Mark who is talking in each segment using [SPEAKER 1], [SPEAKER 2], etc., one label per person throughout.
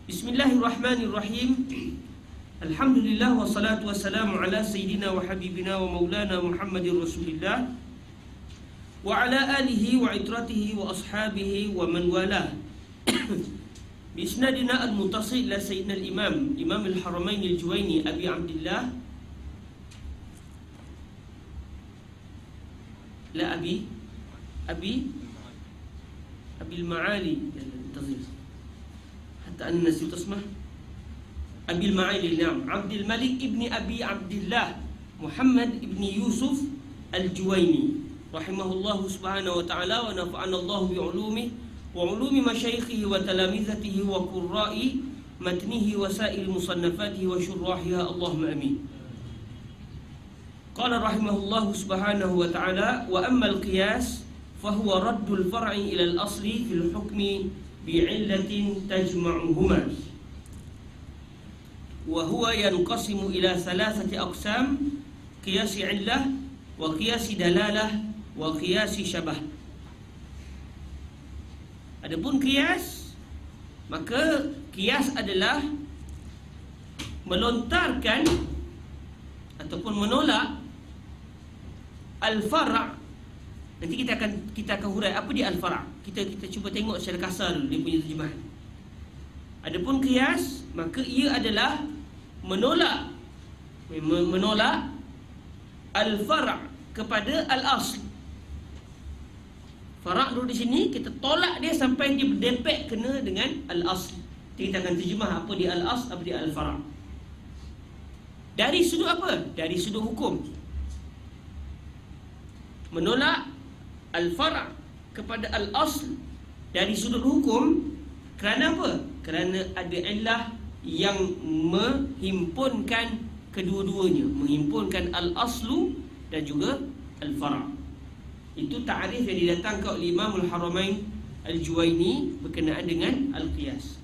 [SPEAKER 1] Bismillahirrahmanirrahim. Alhamdulillah wassalatu wassalamu ala sayyidina wa habibina wa maulana Muhammadir Rasulillah wa ala alihi wa itratihi wa ashabihi wa man walah. Bisnadina al-muttasil la sayyidina al-imam Imam al-Haramain al-Juwaini Abi Abdillah la Abi al-Ma'ali حتى أن نسيت اسمه أبي المعالي نعم عبد الملك ابن أبي عبد الله محمد ابن يوسف الجويني رحمه الله سبحانه وتعالى ونفعنا الله بعلومه وعلوم مشايخه وتلامذته وقراء متنه وسائر مصنفاته وشراحها اللهم آمين. قال رحمه الله سبحانه وتعالى وأما القياس فهو رد الفرع إلى الأصل في الحكم بعلة تجمعهما وهو ينقسم إلى ثلاثة أقسام قياس علة وقياس دلالة وقياس شبه. Adapun qiyas, maka qiyas adalah melontarkan ataupun menolak al-far'. Nanti kita akan hurai apa dia al-far'. Kita cuba tengok secara kasar dulu dia punya terjemahan. Adapun qiyas, maka ia adalah menolak al-far' kepada al-asl. Far' dulu di sini kita tolak dia sampai dia berdepek kena dengan al-asl. Kita akan terjemah apa dia al-asl, apa dia al-far'. Dari sudut apa? Dari sudut hukum. Menolak al-far' kepada al-asl dari sudut hukum kerana apa? Kerana ada illah yang menghimpunkan kedua-duanya, menghimpunkan al-aslu dan juga al-far'. Itu ta'rif yang didatangkan oleh Imam al-Haramain al-Juwaini berkenaan dengan al-qiyas.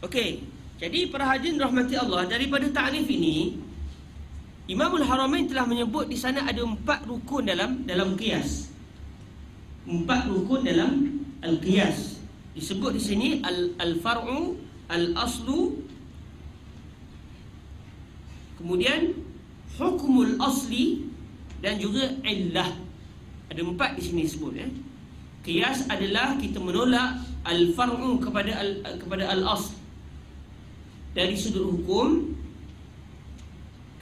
[SPEAKER 1] Okey, jadi para hadirin rahmati Allah, daripada ta'rif ini Imam al-Haramain telah menyebut di sana ada 4 rukun dalam qiyas. 4 rukun dalam al-qiyas. Disebut di sini al-far'u, al-aslu, kemudian hukmul asli dan juga illah. Ada 4 di sini disebut ya. Qiyas adalah kita menolak al-far'u kepada al-asl dari sudut hukum.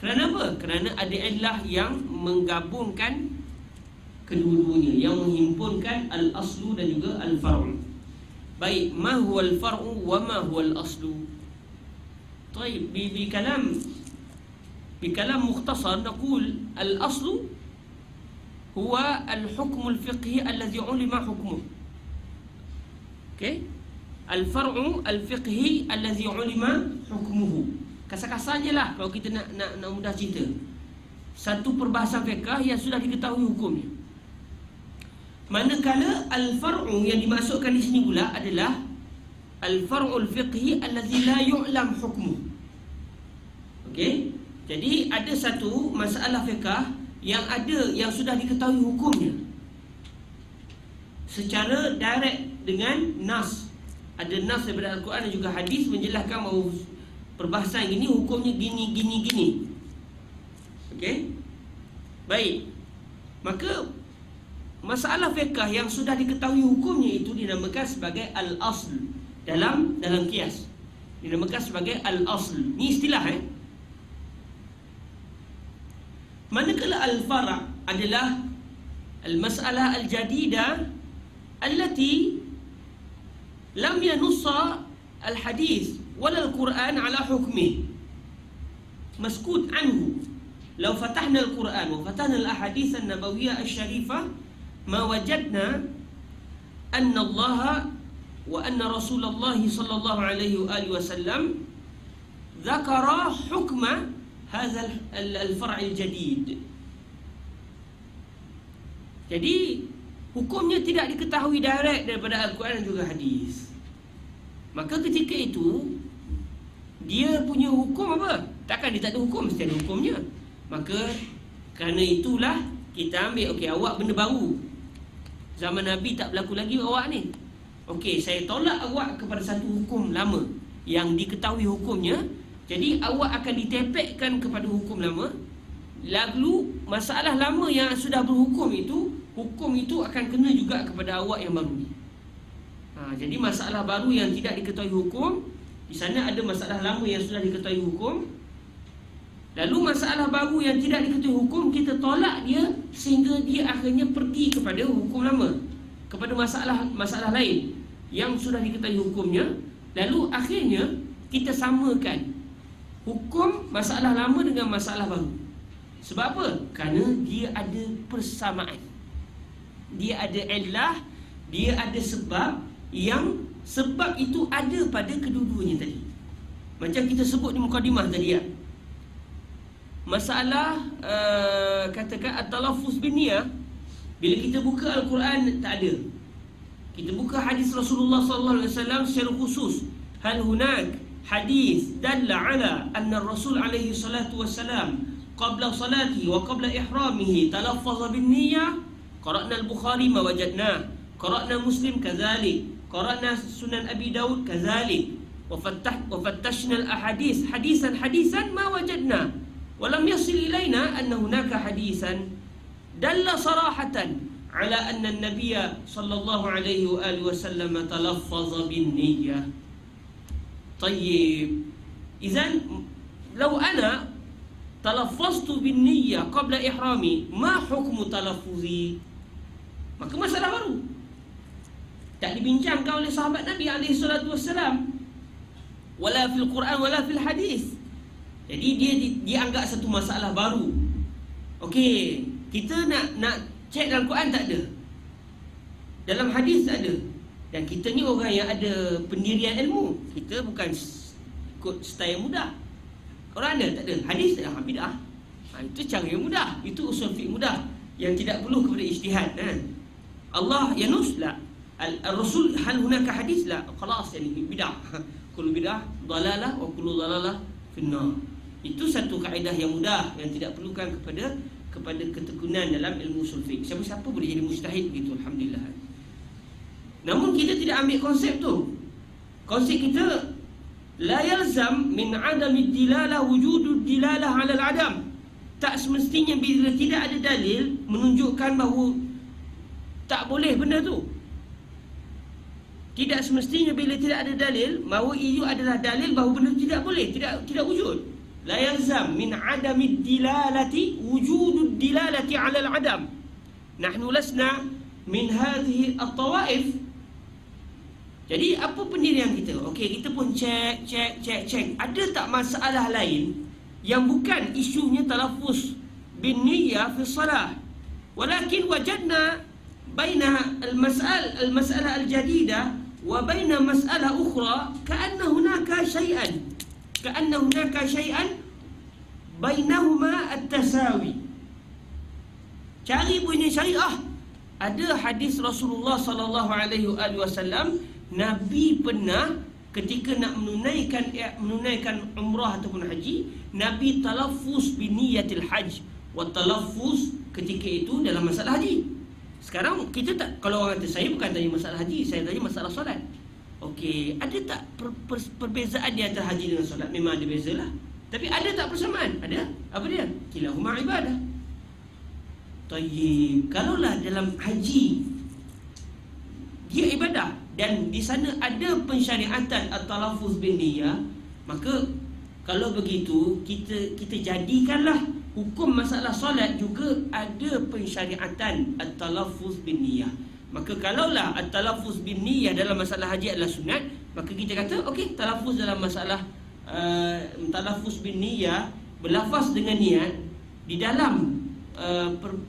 [SPEAKER 1] Kerana apa? Kerana ada illah yang menggabungkan kedua-duanya, yang menghimpunkan al-aslu dan juga al-far'u. Baik, ma huwa al-far'u wa ma huwa al-aslu? Baik, بكلام مختصر نقول الأصل هو الحكم الفقهي الذي علم حكمه. Okay? الفرع الفقهي الذي علم حكمه. Kasar-kasarnya lah kalau kita nak mudah cerita. Satu perbahasan fiqh yang sudah diketahui hukumnya. Manakala al-far'u yang dimasukkan di sini pula adalah al-far'ul fiqhi allazi la yu'lam hukmuh. Okey? Jadi ada satu masalah fiqh yang sudah diketahui hukumnya secara direct dengan nas. Ada nas daripada Al-Quran dan juga hadis menjelaskan bahawa perbahasan ini hukumnya gini. Okey? Baik. Maka masalah fiqh yang sudah diketahui hukumnya itu dinamakan sebagai al-asl dalam qiyas. Dinamakan sebagai al-asl. Ini istilah Manakala al-far' adalah al-mas'alah al-jadidah allati lam yanussa al-hadis wala al-Quran ala hukmih maskut anhu. Law fatahna al-Quran wa fatahna al-ahadith an-nabawiyyah asy-syarifah ma wajadna anna Allah wa anna Rasulullah sallallahu alaihi wa alihi wasallam dzakara hukma hadha al-far' al-jadid. Jadi hukumnya tidak diketahui direct daripada Al-Quran dan juga hadis. Maka ketika itu dia punya hukum apa? Takkan dia tak ada hukum, mesti ada hukumnya. Maka kerana itulah kita ambil, okey, awak benda baru Zaman Nabi tak berlaku lagi awak ni. Okey, saya tolak awak kepada satu hukum lama yang diketahui hukumnya. Jadi awak akan ditepekkan kepada hukum lama. Lalu masalah lama yang sudah berhukum itu, hukum itu akan kena juga kepada awak yang baru ni. Jadi masalah baru yang tidak diketahui hukum, di sana ada masalah lama yang sudah diketahui hukum. Lalu masalah baru yang tidak diketahui hukum, kita tolak dia sehingga dia akhirnya pergi kepada hukum lama, kepada masalah lain yang sudah diketahui hukumnya. Lalu akhirnya kita samakan hukum masalah lama dengan masalah baru. Sebab apa? Kerana dia ada persamaan, dia ada illah, dia ada sebab, yang sebab itu ada pada kedua-duanya tadi. Macam kita sebut di mukadimah tadi ya, masalah katakan at-talaffuz bin niyah. Bila kita buka Al-Quran tak ada, kita buka hadis Rasulullah sallallahu alaihi wasallam secara khusus, hal hunak hadis dalla ala anna Rasul alaihi salatu wassalam qabla salati wa qabla ihramihi talaffaza bin niyah. Qara'na al-Bukhari ma wajadna, qara'na Muslim kadzalik, qara'na Sunan Abi Daud kadzalik, wa fattashna al-ahadith hadisan ma wajadna, wa lam yasil ilaina anna hunaka hadisan dalla sarahatan ala anna an-nabiy sallallahu alaihi wa alihi wasallam talaffaza bin niyyah. Tayyib, idzan law ana talaffaztu bin niyyah qabla ihrami, ma hukmu talaffuzi? Maka masalah baru tak dibincangkan oleh sahabat Nabi alaihi salatu wassalam, wala fil Quran wala fil hadis. Jadi dia dianggap satu masalah baru. Okey, kita nak cek dalam Quran tak ada, dalam hadis tak ada. Dan kita ni orang yang ada pendirian ilmu, kita bukan ikut style yang mudah. Quran ada tak ada, hadis tak ada, bidah. Itu cara yang mudah, itu usul fiqh mudah yang tidak perlu kepada ijtihad. Allah yanus la, Al-Rasul hal hunaka hadis la, khalas, yani bidah. Kullu bidah dalalah wa kullu dalalah finnar. Itu satu kaedah yang mudah yang tidak perlukan kepada ketekunan dalam ilmu usul fiqh. Siapa-siapa boleh jadi mujtahid begitu, alhamdulillah. Namun kita tidak ambil konsep tu. Konsep kita la yalzam min adami dilalah wujudud dilalah ala al-adam. Tak semestinya bila tidak ada dalil menunjukkan bahawa tak boleh benda tu. Tidak semestinya bila tidak ada dalil bahawa itu adalah dalil bahawa benda tidak boleh, tidak wujud. La yalzam min adami dilalati wujudud dilalati ala al-adam. Nahnu lasna min hadhihi at-tawaif. Jadi apa pendirian kita? Okey, kita pun cek. Ada tak masalah lain yang bukan isunya talaffuz bin niyyah fi salah? Walakin wajadna baina al-mas'alah al-jadidah wa baina mas'alah ukhra ka'anna hunaka syai'an bainahuma at-tasawi. Cari bunyi syariah. Ada hadis Rasulullah sallallahu alaihi wasallam, Nabi pernah ketika nak menunaikan umrah ataupun haji, Nabi talaffuz bi niyatil hajj wa talaffuz ketika itu dalam masalah haji. Sekarang kita tak, kalau orang kata saya bukan tanya masalah haji, saya tanya masalah solat. Okey, ada tak perbezaan di antara haji dengan solat? Memang ada bezalah. Tapi ada tak persamaan? Ada. Apa dia? Kilahuma ibadah. Tayyib. Kalaulah dalam haji dia ibadah dan di sana ada pensyariatan at-talaffuz bin niyyah, maka kalau begitu kita jadikanlah hukum masalah solat juga ada pensyariatan at-talaffuz bin niyyah. Maka kalaulah at-talaffuz bin niyyah dalam masalah haji adalah sunat, maka kita kata okey, talaffuz dalam masalah talaffuz bin niyyah, berlafaz dengan niat di dalam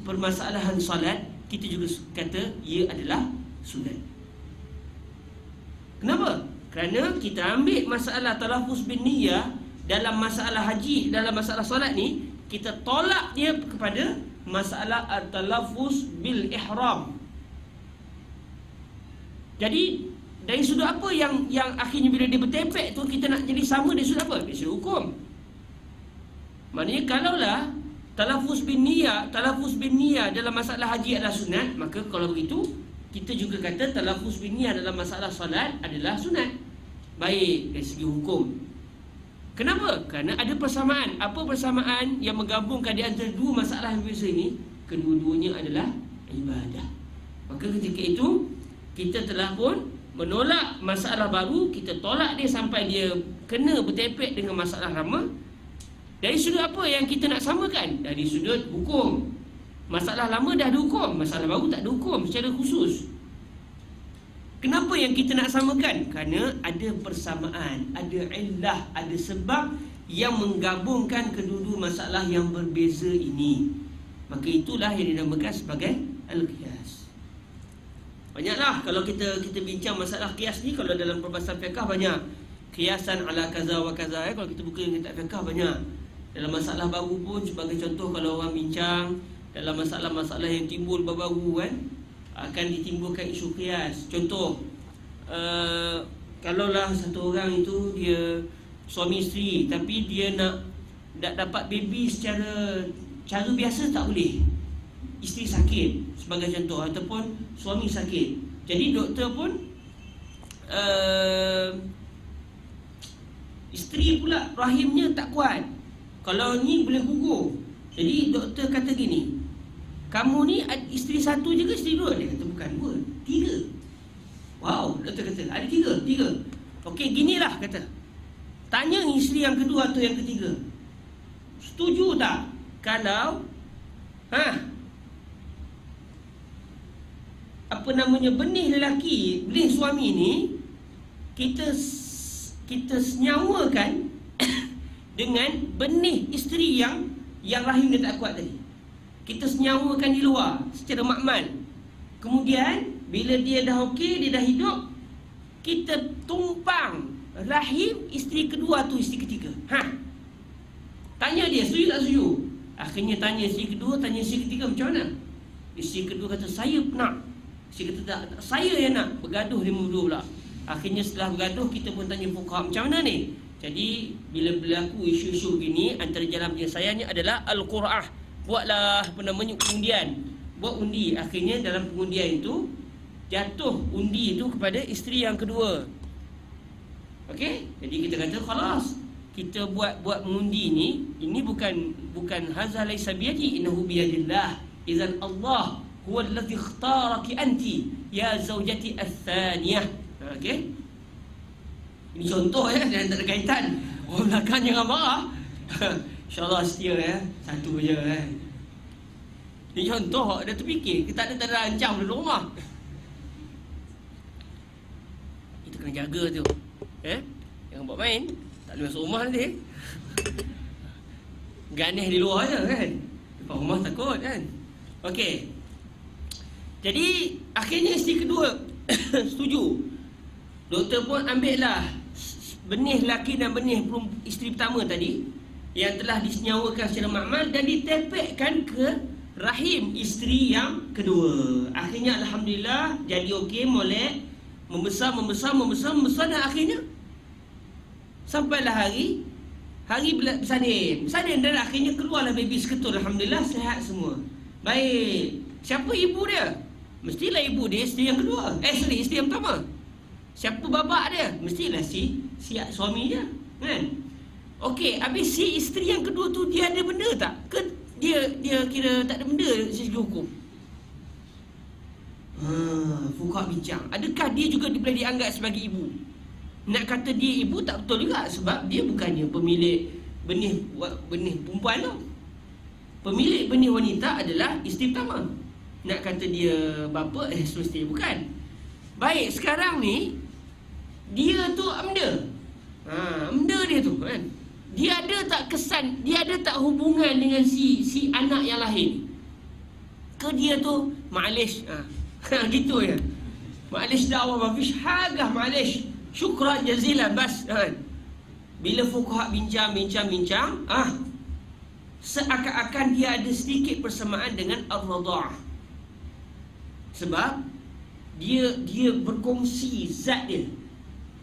[SPEAKER 1] permasalahan solat, kita juga kata ia adalah sunat. Kenapa? Kerana kita ambil masalah talaffuz bin niyyah dalam masalah haji, dalam masalah solat ni, kita tolak dia kepada masalah at-talaffuz bil ihram. Jadi dari sudut apa yang akhirnya bila dia bertepek tu kita nak jadi sama, dari sudut apa? Dari sudut hukum. Maknanya kalaulah talaffuz bin niyyah dalam masalah haji adalah sunat, maka kalau begitu kita juga kata talafuz biniyah dalam masalah solat adalah sunat. Baik dari segi hukum. Kenapa? Kerana ada persamaan. Apa persamaan yang menggabungkan di antara dua masalah yang berbeza ini? Kedua-duanya adalah ibadah. Maka ketika itu kita telah pun menolak masalah baru, kita tolak dia sampai dia kena bertepek dengan masalah lama. Dari sudut apa yang kita nak samakan? Dari sudut hukum. Masalah lama dah ada hukum, masalah baru tak ada hukum secara khusus. Kenapa yang kita nak samakan? Kerana ada persamaan, ada illah, ada sebab yang menggabungkan kedua-dua masalah yang berbeza ini. Maka itulah yang dinamakan sebagai al-qiyas. Banyaklah kalau kita bincang masalah qiyas ni, kalau dalam perbahasan fiqh banyak. Qiyasan ala kaza wa kaza, kalau kita buka kitab fiqh banyak. Dalam masalah baru pun, sebagai contoh kalau orang bincang dalam masalah-masalah yang timbul baru-baru kan, akan ditimbulkan isu qiyas. Contoh, kalaulah satu orang itu dia suami isteri, tapi dia nak dapat baby secara cara biasa tak boleh. Isteri sakit sebagai contoh, ataupun suami sakit. Jadi doktor pun isteri pula rahimnya tak kuat, kalau ni boleh gugur. Jadi doktor kata gini, kamu ni isteri satu je ke isteri dua? Dia kata bukan dua, tiga. Wow, doktor kata ada tiga. Okey, ginilah kata, tanya isteri yang kedua atau yang ketiga, setuju tak kalau apa namanya, benih lelaki, benih suami ni kita senyawakan dengan benih isteri yang rahim dia tak kuat tadi. Kita senyawakan di luar secara makmal. Kemudian bila dia dah okey, dia dah hidup, kita tumpang rahim isteri kedua tu isteri ketiga. Tanya dia setuju tak setuju. Akhirnya tanya isteri kedua, tanya isteri ketiga, macam mana? Isteri kedua kata saya nak. Isteri kata tak, saya yang nak. Bergaduh dia berdua pula. Akhirnya setelah bergaduh, kita pun tanya fuqaha, macam mana ni? Jadi bila berlaku isu-isu begini, antara jalan penyelesaiannya adalah al-qur'ah. Buatlah apa namanya, undian. Buat undi. Akhirnya dalam pengundian itu jatuh undi itu kepada isteri yang kedua. Okey? Jadi kita kata khalas, kita buat mengundi ni, ini bukan hazal laisa biyadi, innahu biyadillah. Idzan Allah huwa allazi ikhtaraki anti ya zaujati ats-tsaniyah. Okey? Ini contoh ya, dan tak ada kaitan. Orang belakang jangan marah. InsyaAllah setia ya, satu je kan. Ini contoh, dia terfikir, kita tak ada ancam dalam rumah. Kita kena jaga tu. Jangan buat main, tak boleh masuk rumah nanti. Ganih di luar je kan. Depan rumah takut kan. Okey. Jadi akhirnya isteri kedua setuju. Doktor pun ambil lah benih lelaki dan benih isteri pertama tadi yang telah disenyawakan secara makmal dan ditepekkan ke rahim isteri yang kedua. Akhirnya alhamdulillah jadi okey, molek, membesar dan akhirnya sampailah hari bersalin dan akhirnya keluarlah baby seketul. Alhamdulillah sihat semua. Baik. Siapa ibu dia? Mestilah ibu dia isteri yang kedua. Isteri yang pertama. Siapa bapa dia? Mestilah si suami dia, kan? Okey, habis si isteri yang kedua tu dia ada benda tak? Ke dia kira tak ada benda dari segi hukum? Fuqaha bincang, adakah dia juga boleh dianggap sebagai ibu? Nak kata dia ibu tak betul juga, sebab dia bukannya pemilik benih perempuan tu. Pemilik benih wanita adalah isteri pertama. Nak kata dia bapa, semestinya bukan. Baik, sekarang ni dia tu amda. Amda dia tu kan. Dia ada tak kesan, dia ada tak hubungan dengan si anak yang lahir? Ke dia tu ma'alish, gitu ya. Ma'alish da'wah mafish hagah, ma'alish. Syukran jazilan bas kan. Bila fuqaha bincang, seakan-akan dia ada sedikit persamaan dengan ar-radha'ah. Sebab dia berkongsi zat dia,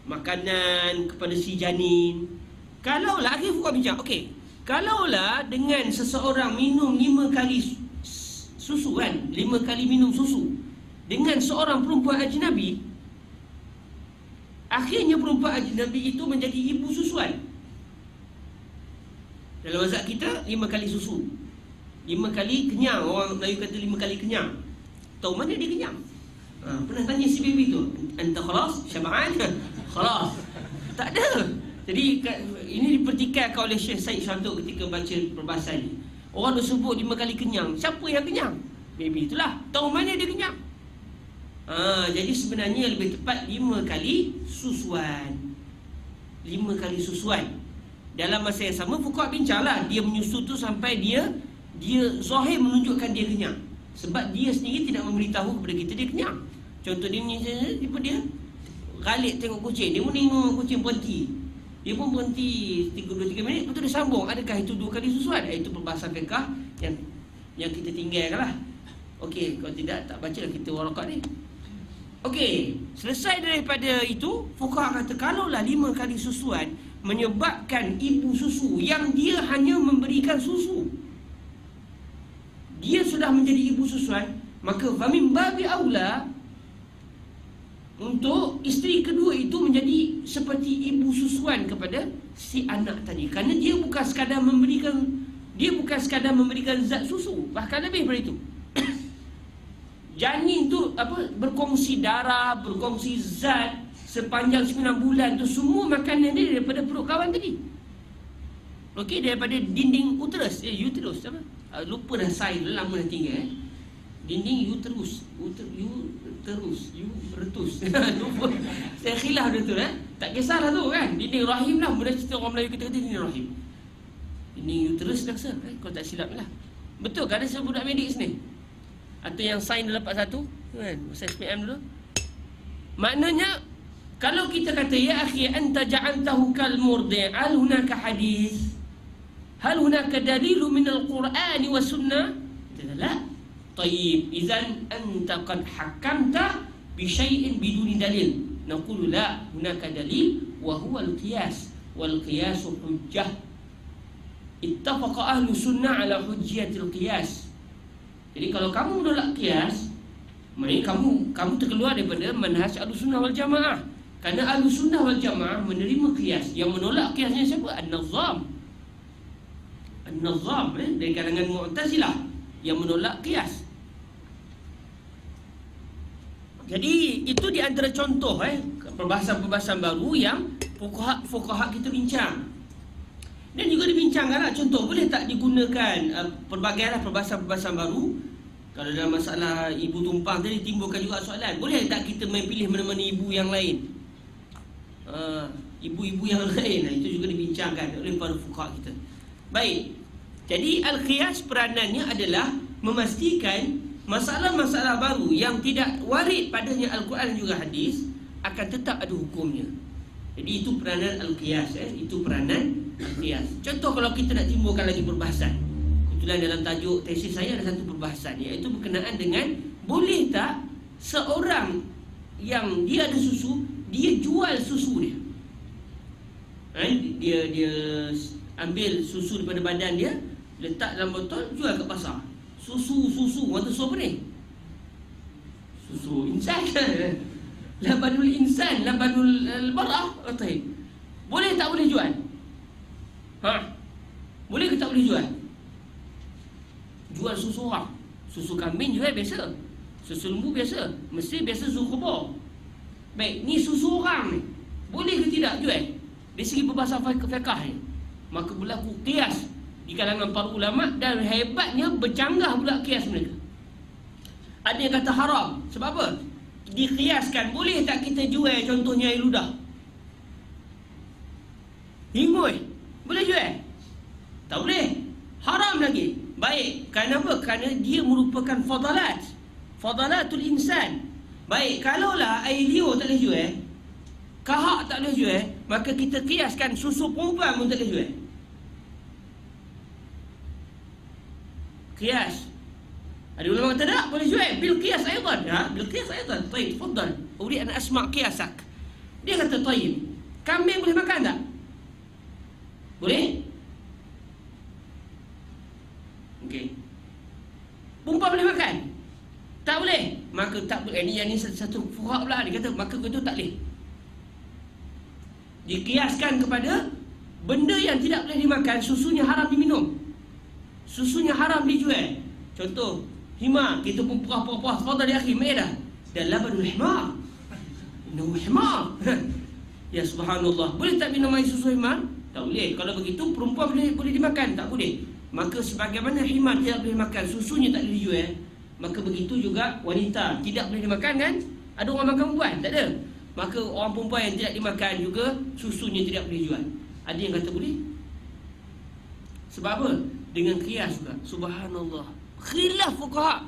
[SPEAKER 1] makanan kepada si janin. Kalaulah akhir fuqaha bincang, okey, kalaulah dengan seseorang minum 5 kali susu kan, 5 kali minum susu, dengan seorang perempuan ajnabi, akhirnya perempuan ajnabi itu menjadi ibu susuan. Dalam mazhab kita 5 kali susu, 5 kali kenyang. Orang Melayu kata 5 kali kenyang. Tahu mana dia kenyang? Pernah tanya si baby tu, anta khalas? Syab'an? Khalas. Tak ada. Jadi ini dipertikaikan oleh Syekh Said Syantuk ketika baca perbahasan ni. Orang dah sebut 5 kali kenyang. Siapa yang kenyang? Baby itulah. Tahu mana dia kenyang? Jadi sebenarnya lebih tepat 5 kali susuan. 5 kali susuan. Dalam masa yang sama fuqaha bincanglah dia menyusu tu sampai dia zahir menunjukkan dia kenyang. Sebab dia sendiri tidak memberitahu kepada kita dia kenyang. Contoh dia ni, dia galik tengok kucing, dia pun tengok kucing berhenti. Dia pun berhenti 2-3 minit, lepas tu dia sambung. Adakah itu 2 kali susuan? Itu perbahasan fiqh yang kita tinggalkan lah. Okey, kalau tidak, tak baca lah kita warakat ni. Okey, selesai daripada itu, fuqaha kata kalaulah 5 kali susuan menyebabkan ibu susu yang dia hanya memberikan susu, dia sudah menjadi ibu susuan, maka famin babi aula untuk isteri kedua itu menjadi seperti ibu susuan kepada si anak tadi. Kerana dia bukan sekadar memberikan zat susu, bahkan lebih daripada itu. Janin tu berkongsi darah, berkongsi zat sepanjang 9 bulan tu, semua makanan dia daripada perut kawan tadi. Okey, daripada dinding uterus, uterus apa? Lupa dah saiz, lama dah tinggal. Dinding uterus. Lupa. Saya khilaf dia tu tak kisahlah tu kan. Dinding rahim lah, mudah cerita orang Melayu kita kata dinding rahim. Dinding uterus dah rasa, kalau tak silap lah. Betul kan ada sebab budak medik sini? Atau yang sains dah dapat 1 kan, sains SPM dulu. Maknanya kalau kita kata ya akhi anta ja'altahu kal murdi', hal hunaka hadis? Hal hunaka dalilu min al-Qur'an wa sunnah? La. Tayyib, idzan anta qad hakamta bi syai'in biduni dalil. Naqulu la, hunaka dalil wa huwa al-qiyas wal qiyas hujjah. Ittafaqa ahlu sunnah ala hujjatil qiyas. Jadi kalau kamu menolak qiyas, maknanya kamu terkeluar daripada manhaj Ahlussunnah wal Jamaah. Kerana Ahlussunnah wal Jamaah menerima qiyas. Yang menolak qiyasnya siapa? An-Nazam dari kalangan Mu'tazilah yang menolak qiyas. Jadi itu di antara contoh perbahasan-perbahasan baru yang fuqaha kita bincang. Dan juga dibincangkanlah contoh, boleh tak digunakan pelbagai perbahasan-perbahasan baru. Kalau dalam masalah ibu tumpang tadi timbulkan juga soalan, boleh tak kita main pilih mana-mana ibu yang lain? Ibu-ibu yang lain, itu juga dibincangkan oleh para fuqaha kita. Baik. Jadi al-qiyas peranannya adalah memastikan masalah-masalah baru yang tidak warid padanya Al-Quran dan juga hadis akan tetap ada hukumnya. Jadi itu peranan al-qiyas, itu peranan al-qiyas. Contoh kalau kita nak timbulkan lagi perbahasan. Kebetulan dalam tajuk tesis saya ada satu perbahasan, iaitu berkenaan dengan boleh tak seorang yang dia ada susu, dia jual susu dia. Dia ambil susu daripada badan dia, letak dalam botol, jual kat pasar. Susu, orang tu susu apa ni? Susu insan. Labanul insan, labanul mar'ah. Boleh tak boleh jual? Boleh ke tak boleh jual? Jual susu orang. Susu kambing jual biasa. Susu lembu biasa. Mesti biasa susu kebor. Baik, ni susu orang ni, boleh ke tidak jual? Dari segi perbahasan fiqh ni, maka berlaku qiyas di kalangan para ulama, dan hebatnya bercanggah pula qiyas mereka. Ada yang kata haram. Sebab apa? Diqiyaskan, boleh tak kita jual contohnya air ludah? Hingui, boleh jual? Tak boleh. Haram lagi. Baik, kerana apa? Kerana dia merupakan fadalatul insan. Baik, kalaulah air liur tak boleh jual, kahak tak boleh jual, maka kita qiyaskan susu perempuan pun tak boleh jual. Qiyas. Ada ulama kata tak boleh jual bil qiyas aidan. Bil qiyas aidan. Baik, tafadhal. Uridu an asma' qiyasak. Dia kata, "Tayyib. Kambing boleh makan tak?" Boleh? Okey. Perempuan boleh makan? Tak boleh. maka tak boleh. Yang ni satu fuqaha pula, dia kata maka itu tak boleh. Dikiaskan kepada benda yang tidak boleh dimakan, susunya haram diminum, susunya haram dijual. Contoh, himar, kita pun puas-puas tadi akhi, mai dah. Dan labanul himar. Minum himar. Ya subhanallah. Boleh tak minum air susu himar? Tak boleh. Kalau begitu perempuan boleh dimakan? Tak boleh. Maka sebagaimana himar tidak boleh makan, susunya tak boleh dijual, maka begitu juga wanita tidak boleh dimakan kan? Ada orang makan perempuan? Tak ada. Maka orang perempuan yang tidak dimakan juga susunya tidak boleh jual. Ada yang kata boleh. Sebab apa? Dengan qiyas juga. Subhanallah. Khilaf fuqaha.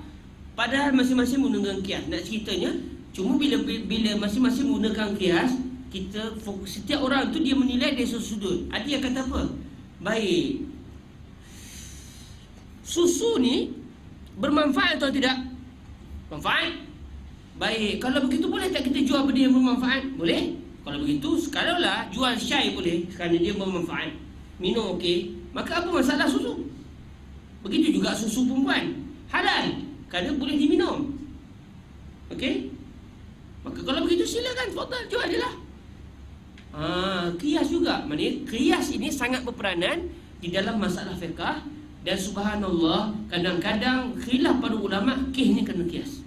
[SPEAKER 1] Padahal masing-masing menggunakan qiyas. Nak ceritanya, cuma bila masing-masing menggunakan qiyas, kita fokus, setiap orang tu dia menilai dari sudut. Ada yang kata apa? Baik, susu ni bermanfaat atau tidak? Manfaat. Baik, kalau begitu boleh tak kita jual benda yang bermanfaat? Boleh. Kalau begitu, kalaulah jual syai boleh, kerana dia bermanfaat. Minum okey. Maka apa masalah susu? Begitu juga susu perempuan. Halal, kerana boleh diminum. Okey? Maka kalau begitu silakan, fadal, jual je lah. Qiyas juga. Maknanya qiyas ini sangat berperanan di dalam masalah fiqh. Dan subhanallah, kadang-kadang khilaf para ulama, kisnya kena qiyas.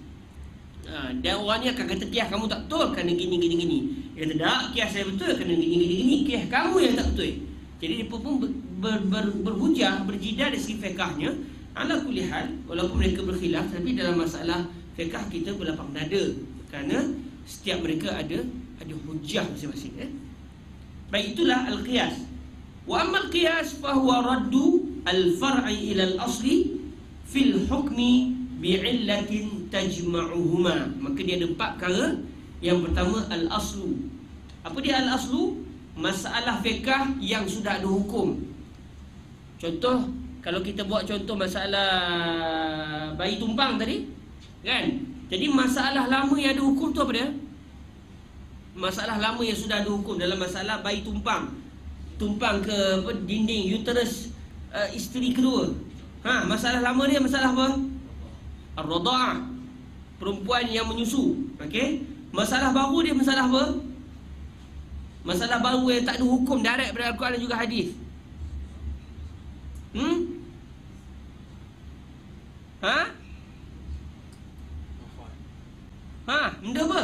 [SPEAKER 1] Dan orang ni akan kata qiyas kamu tak betul kerana gini. Dia kata tak, qiyas saya betul kerana gini. Qiyas kamu yang tak betul. Jadi dia pun berhujah, berjidal dari segi fiqahnya. Ala kulli hal, walaupun mereka berkhilaf, tapi dalam masalah fiqh kita berlapang dada, kerana setiap mereka ada hujah masing-masing. Baik, itulah al-qiyas. Wa amma al-qiyas fa huwa raddu al-far'i ila al-asli fil hukmi bi'illatin tajma'uhuma. Maka dia ada 4 perkara. Yang pertama al-aslu. Apa dia al-aslu? Masalah fiqh yang sudah ada hukum. Contoh, kalau kita buat contoh masalah bayi tumpang tadi, kan? Jadi masalah lama yang ada hukum tu apa dia? Masalah lama yang sudah ada hukum dalam masalah bayi tumpang. Tumpang ke dinding uterus isteri kedua. Masalah lama dia masalah apa? Ar-radha'ah. Perempuan yang menyusu. Okey? Masalah baru dia masalah apa? Masalah baru yang tak ada hukum direct daripada Al-Quran dan juga hadis. Benda apa?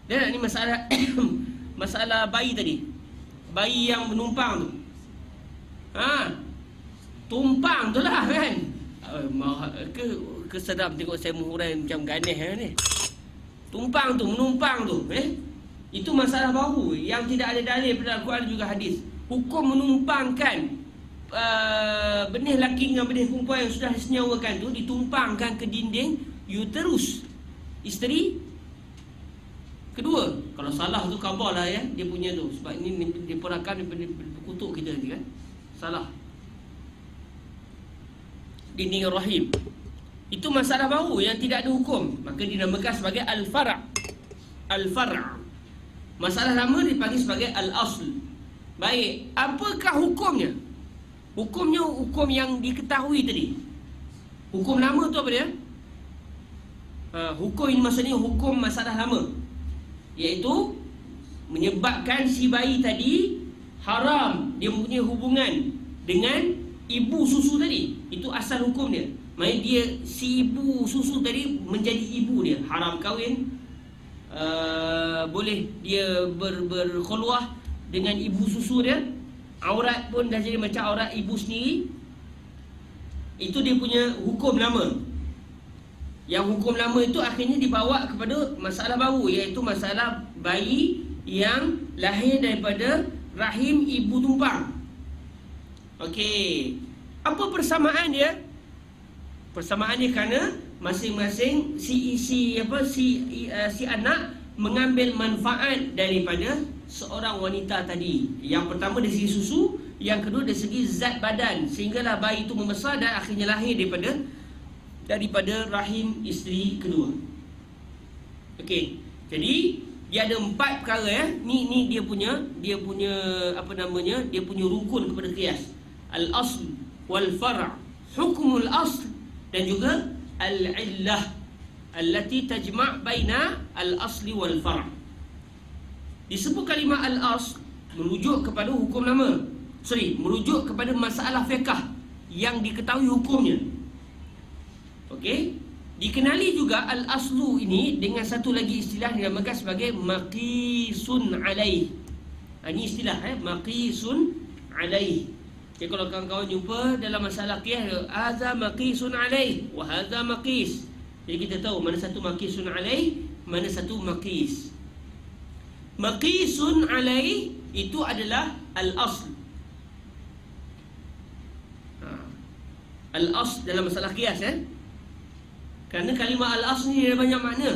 [SPEAKER 1] Dia nak ni masalah masalah bayi tadi. Bayi yang menumpang tu. Tumpang tu lah kan. Kesedap tengok saya menghurai macam ganeh ni. Tumpang tu, menumpang tu, itu masalah baru yang tidak ada dalil pada Al-Quran juga hadis. Hukum menumpangkan benih lelaki dengan benih perempuan yang sudah disenyawakan tu ditumpangkan ke dinding uterus isteri kedua. Kalau salah tu khabar lah ya, dia punya tu. Sebab ini dia perakan kutuk kita nanti kan. Salah. Dinding rahim. Itu masalah baru yang tidak ada hukum, maka dinamakan sebagai al-far'. Al-far'. Masalah lama dipanggil sebagai al-asl. Baik, apakah hukumnya? Hukumnya hukum yang diketahui tadi. Hukum lama tu apa dia? Hukum ini maksudnya hukum masalah lama, iaitu menyebabkan si bayi tadi haram dia mempunyai hubungan dengan ibu susu tadi. Itu asal hukum dia. Maksudnya dia, si ibu susu tadi menjadi ibu dia, haram kahwin. Boleh dia berkhulwah dengan ibu susu dia. Aurat pun dah jadi macam aurat ibu sendiri. Itu dia punya hukum lama. Yang hukum lama itu akhirnya dibawa kepada masalah baru, iaitu masalah bayi yang lahir daripada rahim ibu tumpang. Okey, apa persamaan dia? Persamaannya kerana masing-masing si anak mengambil manfaat daripada seorang wanita tadi. Yang pertama dari segi susu, yang kedua dari segi zat badan, sehinggalah bayi itu membesar dan akhirnya lahir daripada rahim isteri kedua. Okey, jadi dia ada 4 perkara ya. Ni dia punya apa namanya? Dia punya rukun kepada qiyas. Al-asl wal far', hukmul asl dan juga al-illah allati tajma' baina al-asli wal far'. Disebut kalimah al-asl merujuk kepada hukum lama. Merujuk kepada masalah fiqh yang diketahui hukumnya. Okey? Dikenali juga al-aslu ini dengan satu lagi istilah yang dinamakan sebagai maqisun alaih. Ini istilah maqisun alaih. Okay, kalau kawan-kawan jumpa dalam masalah qiyas, hadza maqisun alaih wa hadza maqis. Jadi kita tahu mana satu maqisun alaih, mana satu maqis. Maqisun alaih itu adalah al-asl. Al-asl dalam masalah qiyas kerana kalimah al-asl ni ada banyak makna.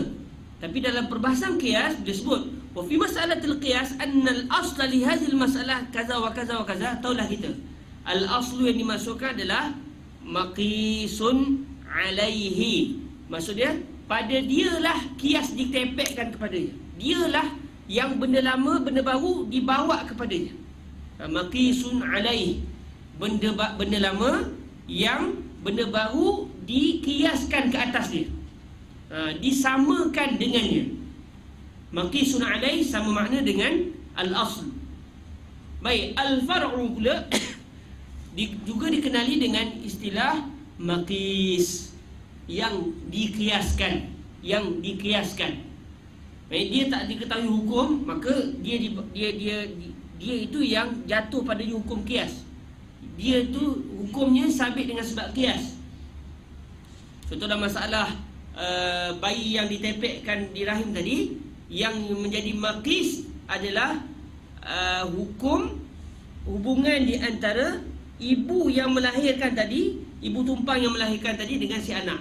[SPEAKER 1] Tapi dalam perbahasan qiyas disebut wa fi mas'alatil qiyas anna al-asl li hadhihi al-mas'alah kaza wa kaza wa kaza. Taulah kita al-aslu yang dimasukkan adalah maqisun alaihi. Maksudnya pada dialah qiyas ditepekkan kepadanya. Dialah yang benda lama, benda baru dibawa kepadanya. Maqisun alaihi, benda lama yang benda baru dikiaskan ke atas dia, disamakan dengannya. Maqisun alaih sama makna dengan al-asl. Baik, al-far'u pula juga dikenali dengan istilah maqis, yang dikiaskan. Baik, dia tak diketahui hukum, maka dia itu yang jatuh pada hukum kias. Dia tu hukumnya sabit dengan sebab kias. Contoh dalam masalah bayi yang ditepekkan di rahim tadi, yang menjadi maqis adalah hubungan di antara ibu yang melahirkan tadi, ibu tumpang yang melahirkan tadi dengan si anak.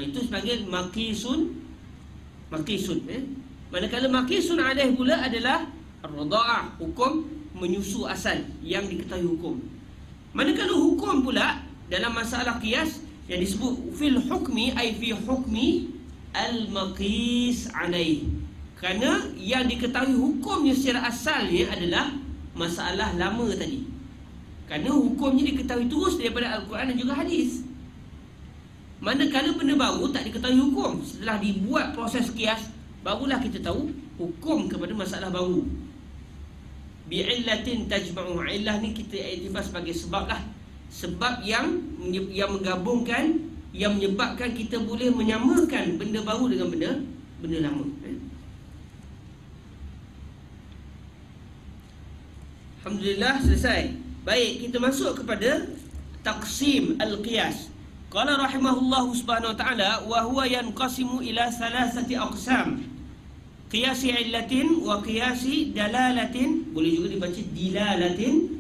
[SPEAKER 1] Itu sebagai maqisun. Manakala maqisun alaih pula adalah ar-radha'ah, hukum menyusu asal yang diketahui hukum. Manakala hukum pula dalam masalah qiyas yang disebut fil hukmi, ay fi hukmi al-maqis alaih, kerana yang diketahui hukumnya secara asalnya adalah masalah lama tadi. Kerana hukumnya diketahui terus daripada Al-Quran dan juga hadis. Manakala benda baru tak diketahui hukum, setelah dibuat proses qiyas, barulah kita tahu hukum kepada masalah baru. Bi'illatin tajma'u. Illah ni kita iktifar sebagai sebab lah. Sebab yang menggabungkan, yang menyebabkan kita boleh menyamakan benda baru dengan benda lama. Alhamdulillah, selesai. Baik, kita masuk kepada taqsim al-qiyas. Qala rahimahullah subhanahu wa ta'ala wa huwa yanqasimu ila thalathati aqsam. Qiyasi illatin wa qiyasi dalalatin, boleh juga dibaca dilalatin,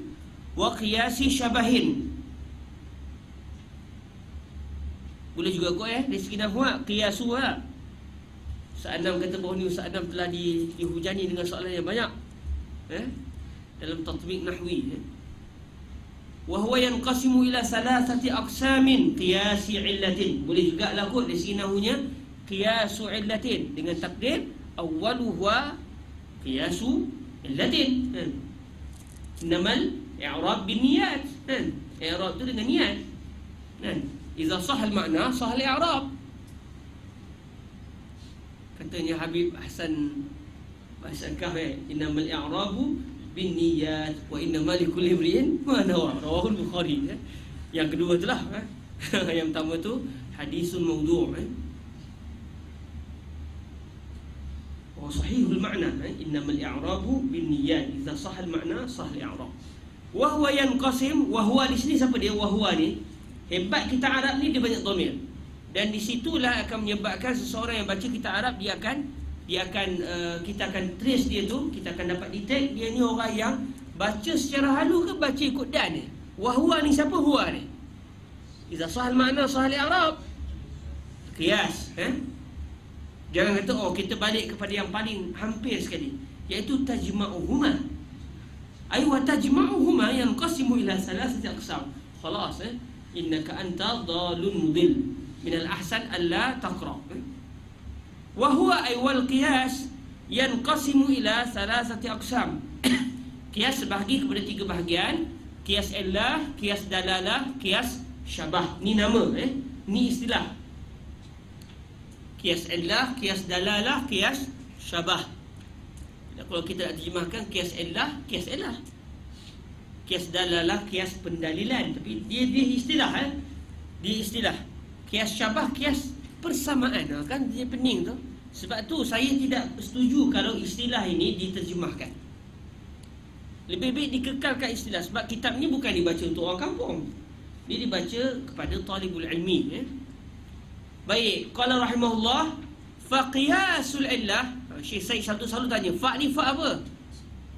[SPEAKER 1] wa qiyasi syabahin. Boleh juga kot dari segi nahwu qiyasu lah. Ustaz Anam kata bahawa ni Ustaz Anam telah dihujani dengan soalan yang banyak dalam tatbiq nahwi. Wa huwa yanqasimu ila thalathati aqsamin qiyasi illatin. Boleh juga lah kot dari segi nahwunya qiyasu illatin dengan takdir awwaluha qiyasu illatin. Innamal i'rab bin niyat. I'rab tu dengan niat. Idza sahal makna sahal i'rab. Katanya Habib Hasan Kah, innamal i'rabu bin niyat wa innamal likulli imri'in ma nawa. Rawahul Bukhari. Yang kedua itulah yang pertama tu hadisun maudhu'. Sahihul makna, innamal i'rabu bin niyyat, idza sahal makna sahal i'rab. Wa huwa yanqasim, wa huwa di sini siapa dia? Wa huwa ni hebat kita Arab ni, dia banyak dhamir, dan di situlah akan menyebabkan seseorang yang baca kita Arab, dia akan kita akan trace dia tu, kita akan dapat detect dia ni orang yang baca secara halu ke baca ikut dan ni. Wa huwa ni siapa? Huwa ni idza sahal makna sahal i'rab, qiyas. Jangan kata kita balik kepada yang paling hampir sekali, iaitu tajma'uhuma. Ay wa tajma'uhuma yanqasimu ila thalathati aqsam. Khalas, innaka anta dhalun mudil. Min al-ahsan alla taqra. Wa huwa ay wal qiyas yanqasimu ila thalathati aqsam. Qiyas terbahagi kepada tiga bahagian: qiyas illah, qiyas dalalah, qiyas syabah. Ni nama, ni istilah. Qiyas illah, qiyas dalalah, qiyas syabah. Kalau kita nak terjemahkan qiyas illah, qiyas illah. Qiyas dalalah, qiyas pendalilan. Tapi dia istilah dia istilah. Qiyas syabah, qiyas persamaan. Kan dia pening tu. Sebab tu saya tidak setuju kalau istilah ini diterjemahkan. Lebih baik dikekalkan istilah. Sebab kitab ni bukan dibaca untuk orang kampung. Dia dibaca kepada talibul ilmi. Baik, qala rahimahullah, fa qiyasul illah. Syekh Said selalu tanya, fa ni fa apa?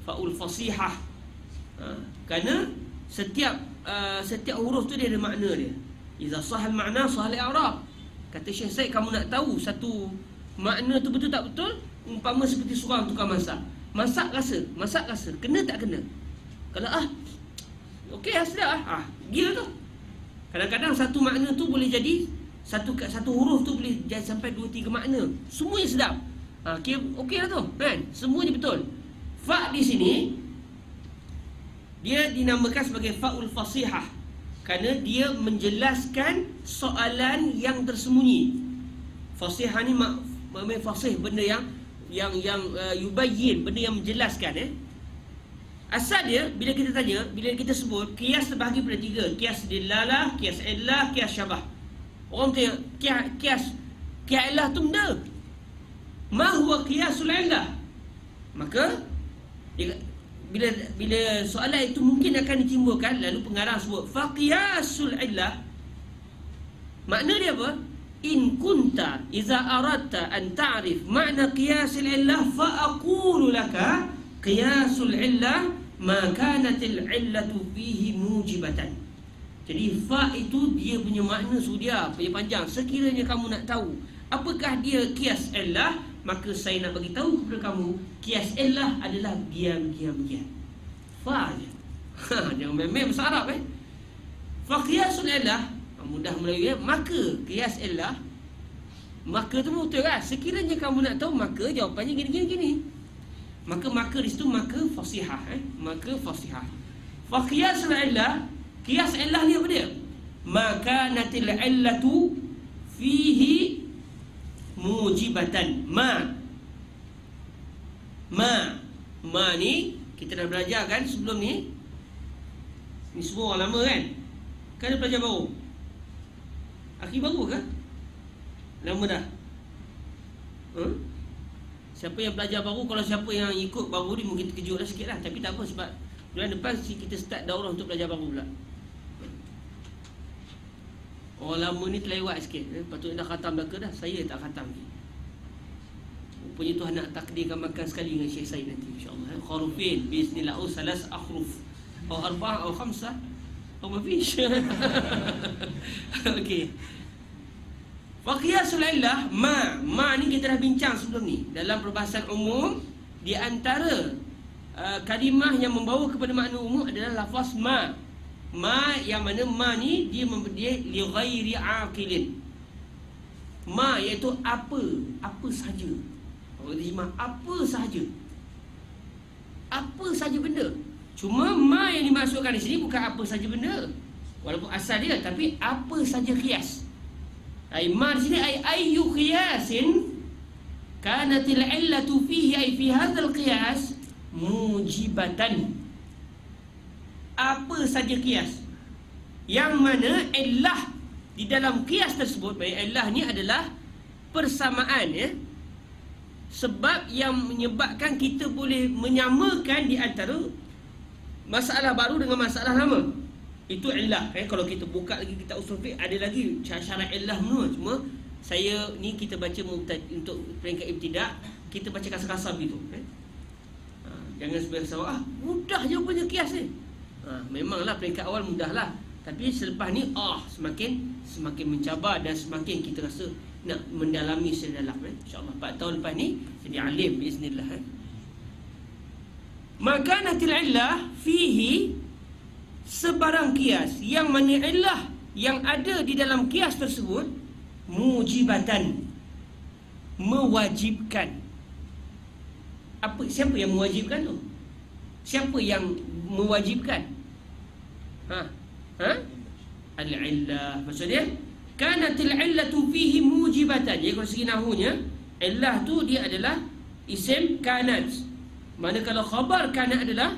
[SPEAKER 1] Faul fasihah. Kerana setiap huruf tu dia ada makna dia. Iza sahal makna sahal i'rab. Kata Syekh Said, kamu nak tahu satu makna tu betul tak betul? Umpama seperti seorang tukang masak. Masak rasa, kena tak kena? Kalau okey sedap gila tu. Kadang-kadang satu makna tu boleh jadi satu huruf tu boleh jadi sampai 2-3 makna. Semuanya sedap. Okey lah tu, kan? Semuanya betul. Fa di sini dia dinamakan sebagai faul fasihah kerana dia menjelaskan soalan yang tersembunyi. Fasihah ni makna fasih, benda yang yubayyin, benda yang menjelaskan. Asal dia bila kita tanya, bila kita sebut qiyas terbahagi pada 3, qiyas dilalah, qiyas illah, qiyas syabah. Orang tanya qiyas illah tu benda. Ma huwa qiyasul illah? Maka bila soalan itu mungkin akan ditimbulkan, lalu pengarang sebut fa qiyasul illah. Makna dia apa? In kunta iza aradta an ta'rif makna qiyasul illah fa aqulu laka qiyasul illah ma kanatil illatu fihi mujibatan. Jadi fa itu dia punya makna sudia punya panjang. Sekiranya kamu nak tahu apakah dia qiyas illah, maka saya nak bagi tahu kepada kamu qiyas illah adalah diam. Fa je. Jangan main-main bahasa Arab Fa qiyasul illah mudah Melayu maka qiyas illah. Maka tu betul kan? Sekiranya kamu nak tahu, maka jawapannya gini. Maka di situ maka fasihah maka fasihah. Fa qiyasul illah, qiyas illah ni apa dia? Maka natil illatu fihi mujibatan. Ma ni kita dah belajar kan sebelum ni. Ni semua orang lama kan? Kan ada pelajar baru. Akhir baru ke? Lama dah. Siapa yang belajar baru, kalau siapa yang ikut baru ni mungkin terkejut lah sikit lah. Tapi tak apa, sebab bulan depan kita start daurah untuk belajar baru pula. Orang lama ni terlewat sikit. Patutnya dah khatam dah ke dah. Saya tak khatam lagi. Rupanya Tuhan nak takdirkan makan sekali dengan Syekh Said nanti, insyaAllah. Khurufin biiznillah, salas akhruf atau arba'ah atau khamsah atau mafish. Okey. Wa qiyasul illah, ma ni kita dah bincang sebelum ni. Dalam perbahasan umum, di antara kalimah yang membawa kepada makna umum adalah lafaz ma. Ma yang mana ma ni dia li ghairi aqilin. Ma iaitu apa saja. Orang terjemah apa sahaja. Apa saja benda. Cuma ma yang dimasukkan di sini bukan apa saja benda. Walaupun asal dia, tapi apa saja qiyas. Ma di sini ayyu qiyasin kanatil illatu fihi ay fi hadzal qiyas mujibatan. Apa saja qiyas yang mana illah di dalam qiyas tersebut. Baik, illah ni adalah persamaan sebab yang menyebabkan kita boleh menyamakan di antara masalah baru dengan masalah lama. Itu illah. Kalau kita buka lagi kitab usul fiqh, ada lagi syarat illah menua. Cuma saya ni kita baca untuk peringkat ibtidak, kita baca kasar-kasar begitu. Jangan sebenarnya mudah je punya kias ni. Memanglah peringkat awal mudahlah. Tapi selepas ni semakin mencabar dan semakin kita rasa nak mendalami sedalam. InsyaAllah 4 tahun lepas ni jadi alim biiznillah. Maka natil illah fihi, sebarang kias yang mana illah yang ada di dalam kias tersebut mujibatan, mewajibkan. Siapa yang mewajibkan tu? Siapa yang mewajibkan? Al-illah. Maksudnya kanatil illatu fihi mujibatan. Jadi kalau segi nahunya, illah tu dia adalah isim kanat. Manakala khabar kanat adalah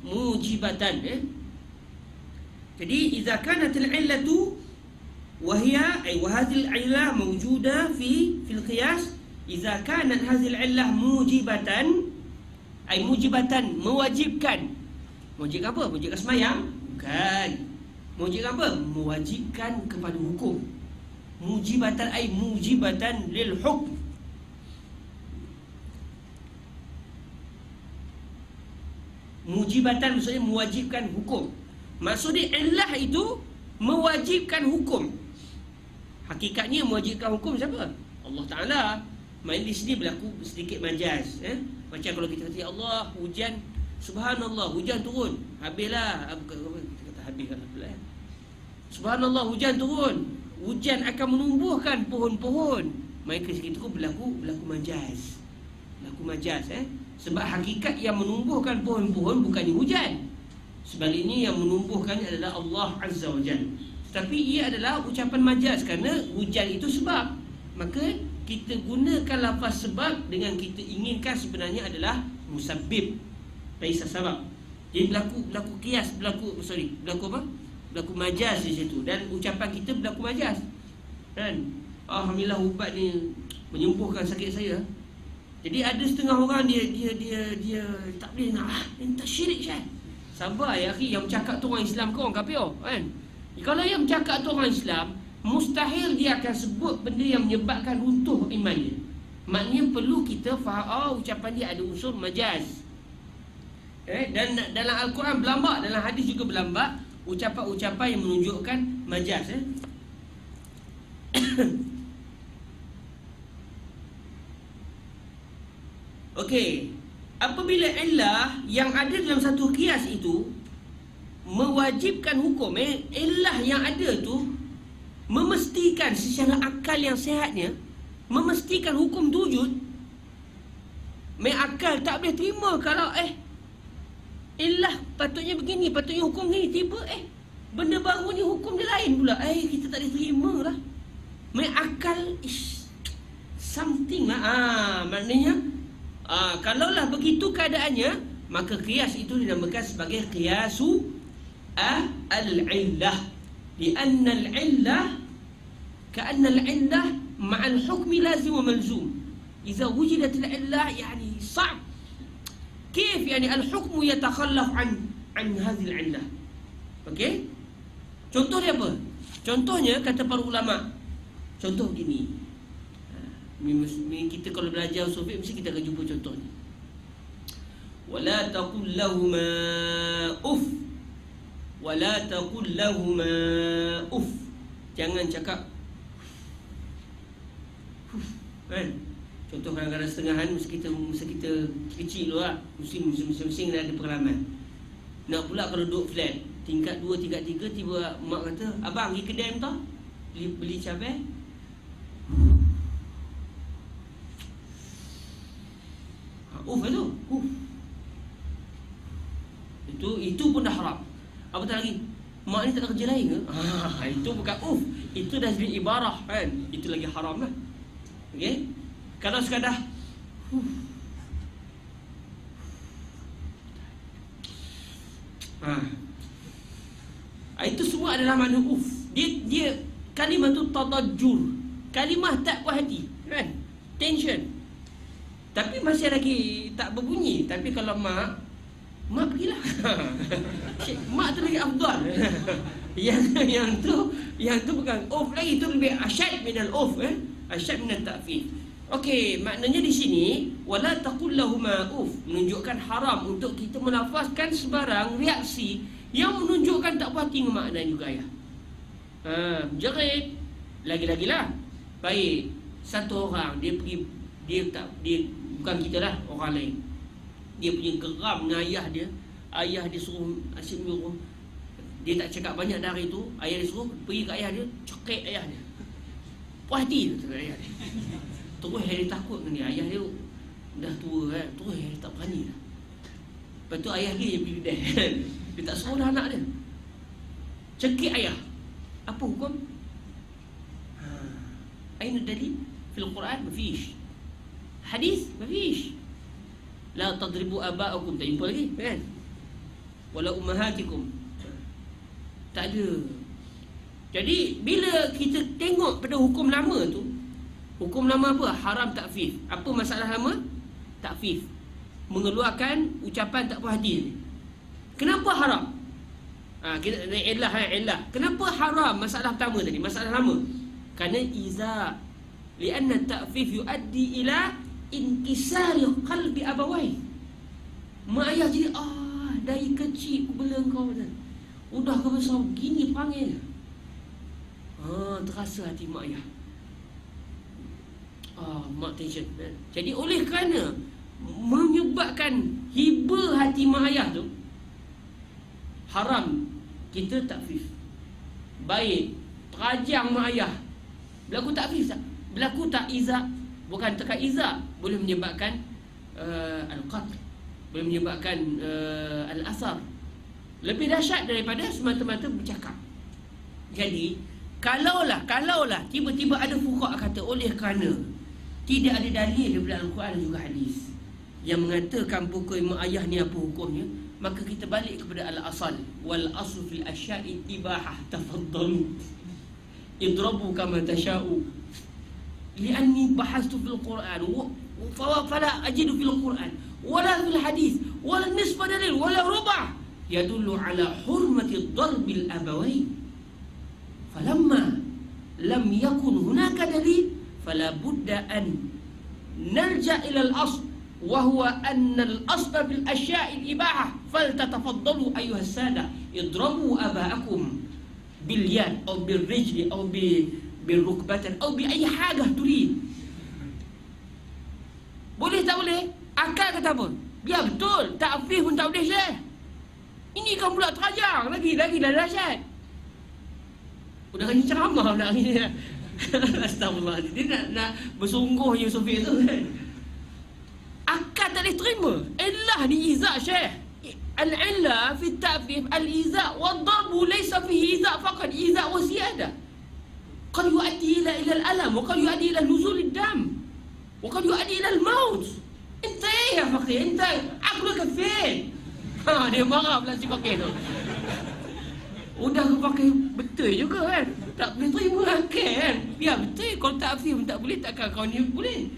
[SPEAKER 1] mujibatan. Jadi idza kanatil illatu wa hiya ay wa hadhihi al-illah mawjuda fi fil qiyas, idza kanat hadhihi al-illah mujibatan ay mujibatan, mewajibkan. Mewajibkan apa? Mewajibkan sembahyang? Bukan. Mewajibkan apa? Mewajibkan kepada hukum. Mujibatan ay mujibatan lil hukm. Mujibatan maksudnya mewajibkan hukum. Maksudnya illah itu mewajibkan hukum. Hakikatnya mewajibkan hukum siapa? Allah Ta'ala. Main di sini berlaku sedikit majaz. Macam kalau kita kata, ya Allah, hujan, subhanallah, hujan turun. Habislah. Kita kata habislah pula. Subhanallah, hujan turun. Hujan akan menumbuhkan pohon-pohon. Maka segitu berlaku majaz. Berlaku majaz. Sebab hakikat yang menumbuhkan pohon-pohon bukannya hujan. Sebaliknya yang menumbuhkan adalah Allah Azza wa Jalla. Tapi ia adalah ucapan majaz kerana hujan itu sebab. Maka kita gunakan lafaz sebab dengan kita inginkan sebenarnya adalah musabbib, laisa sabab. Jadi berlaku kias, berlaku apa? Berlaku majaz di situ, dan ucapan kita berlaku majaz. Kan? Alhamdulillah ubat ni menyembuhkan sakit saya. Jadi ada setengah orang dia tak boleh nak tak syirik Syekh. Sabar ya akhi, yang bercakap tu orang Islam ke orang kafir kan? Kalau yang bercakap tu orang Islam, mustahil dia akan sebut benda yang menyebabkan runtuh iman dia. Maknanya perlu kita faham ucapan dia ada unsur majaz. Dan dalam Al-Quran berlambak, dalam hadis juga berlambak ucapan-ucapan yang menunjukkan majaz. Okey, apabila illah yang ada dalam satu kias itu mewajibkan hukum, illah yang ada tu memestikan secara akal yang sihatnya, memestikan hukum tu wujud. Akal tak boleh terima kalau illah patutnya begini, patutnya hukum ni, tiba benda baru ni hukum dia lain pula. Kita tak boleh terima lah. Akal something lah. Maknanya kalaulah begitu keadaannya, maka qiyas itu dinamakan sebagai qiyasu al-illah. Lianna al-illah ka'anna al-illah ma'al hukmi lazim wa malzum. Idza wujidat al-illah yani صعب. كيف يعني الحكم يتخلف عن هذه العلة. Okey? Contoh dia apa? Contohnya kata para ulama. Contoh begini. Kita kalau belajar usul fiqh mesti kita akan jumpa contoh ni. Wala taqul lahumā uff. Wala taqul lahumā uff. Jangan cakap kan? Contoh kadang-kadang setengahan mesti kita kecil dulu lah. Mesti ada pengalaman. Nak pula kalau duduk flat tingkat 2, tingkat 3, tiba mak kata, abang pergi kedai entah beli cabai. Itu pun dah haram. Apa tak lagi? Mak ni tak ada kerja lain ke? Itu bukan itu dah jadi ibarah kan? Itu lagi haram lah. Okey? Kalau sekadar itu semua adalah makna Dia kalimah tu tadajjur. Kalimah tak puas hati kan? Tension. Tapi masih lagi tak berbunyi. Tapi kalau mak pergilah. Mak tu lagi afdal. Yang tu bukan lagi, tu lebih asyad minal asyad minal ta'fif. Okey, maknanya di sini wala taqul lahumā menunjukkan haram untuk kita melafazkan sebarang reaksi yang menunjukkan tak puas hati dengan makna juga ya. Jerit lagi-lagilah. Baik, satu orang dia pergi, dia bukan kita lah, orang lain. Dia punya geram dengan ayah dia. Ayah dia suruh asyik menyuruh. Dia tak cakap banyak dari itu. Ayah dia suruh pergi ke ayah dia, cekik ayah dia. Puas hati tu ayah dia. Terus dia takut dengan dia. Ayah dia dah tua kan. Terus dia tak berani dah. Lepas tu ayah dia yang pergi kedai. Dia tak suruh dah anak dia. Cekik ayah. Apa hukum? Aina dalil? Fil Quran mafish. Hadis mafish. La tadribu aba'akum, tak jumpa lagi kan? Wala ummahatikum, tak ada. Jadi bila kita tengok pada hukum lama tu, hukum lama apa? Haram takfif. Apa masalah lama? Takfif, mengeluarkan ucapan tak puas hati. Kenapa haram? Kita illah. Kenapa haram? Masalah pertama tadi, masalah lama. Kerana iza, lianna takfif yuaddi ila inkisari qalbi abawai. Mak ayah jadi dari kecil aku bela kau kan, udah kau besar begini panggil. Terasa hati mak ayah. Mak tension kan? Jadi oleh kerana menyebabkan hiba hati mak ayah tu, haram kita takfif. Baik terajang mak ayah, berlaku takfif tak? Berlaku tak iza? Bukan tekat iza, boleh menyebabkan al-qatl, boleh menyebabkan al-asar. Lebih dahsyat daripada semata-mata bercakap. Jadi kalaulah tiba-tiba ada fuqaha kata oleh kerana tidak ada dalil daripada Al-Quran dan juga hadis yang mengatakan pukul mak ayah ni apa hukumnya, maka kita balik kepada al-asal. Wal aslu fil asya'i ibahah, tafaddalu idrabu kama tasha'u. Li'anni bahastu fil Quran fala ajidu fil Quran wala fil hadis wala nisfa dalil wala rubah yadullu ala hurmati darbil abawain. Falamma lam yakun hunaka dalil fala budda an narja ila al-asl wa huwa anna al-asl bil asya'i al-ibahah faltatafaddalu ayyuha as-sada idrabu aba'akum bil yad aw bil rijli aw bil rukbatan aw bi ayyi hajah turid. Boleh tak boleh? Akal kata apa? Biar betul, takfif pun tak boleh Syekh. Ini kan pula terajang lagi dah dahsyat. Udah kan ceramah pula ni. Astagfirullah. Dia nak bersungguh je Sofi tu kan. Akal tak boleh terima. Illah ni iza' Syekh. Al-illa fi ta'fif al-iza' wad-darbu laysa fihi iza' faqad iza' wa ziyadah. Qad yu'addi ila al-alam wa qad yu'addi ila nuzul ad-dam wa qad yu'addi ila al-maut. Entai ya fakir, entai. Aku kafir. Dia marah pula si fakir tu. Udah aku pakai betul juga kan. Tak boleh terima akal kan. Biar betul, kalau takfir pun tak boleh, takkan kau ni boleh.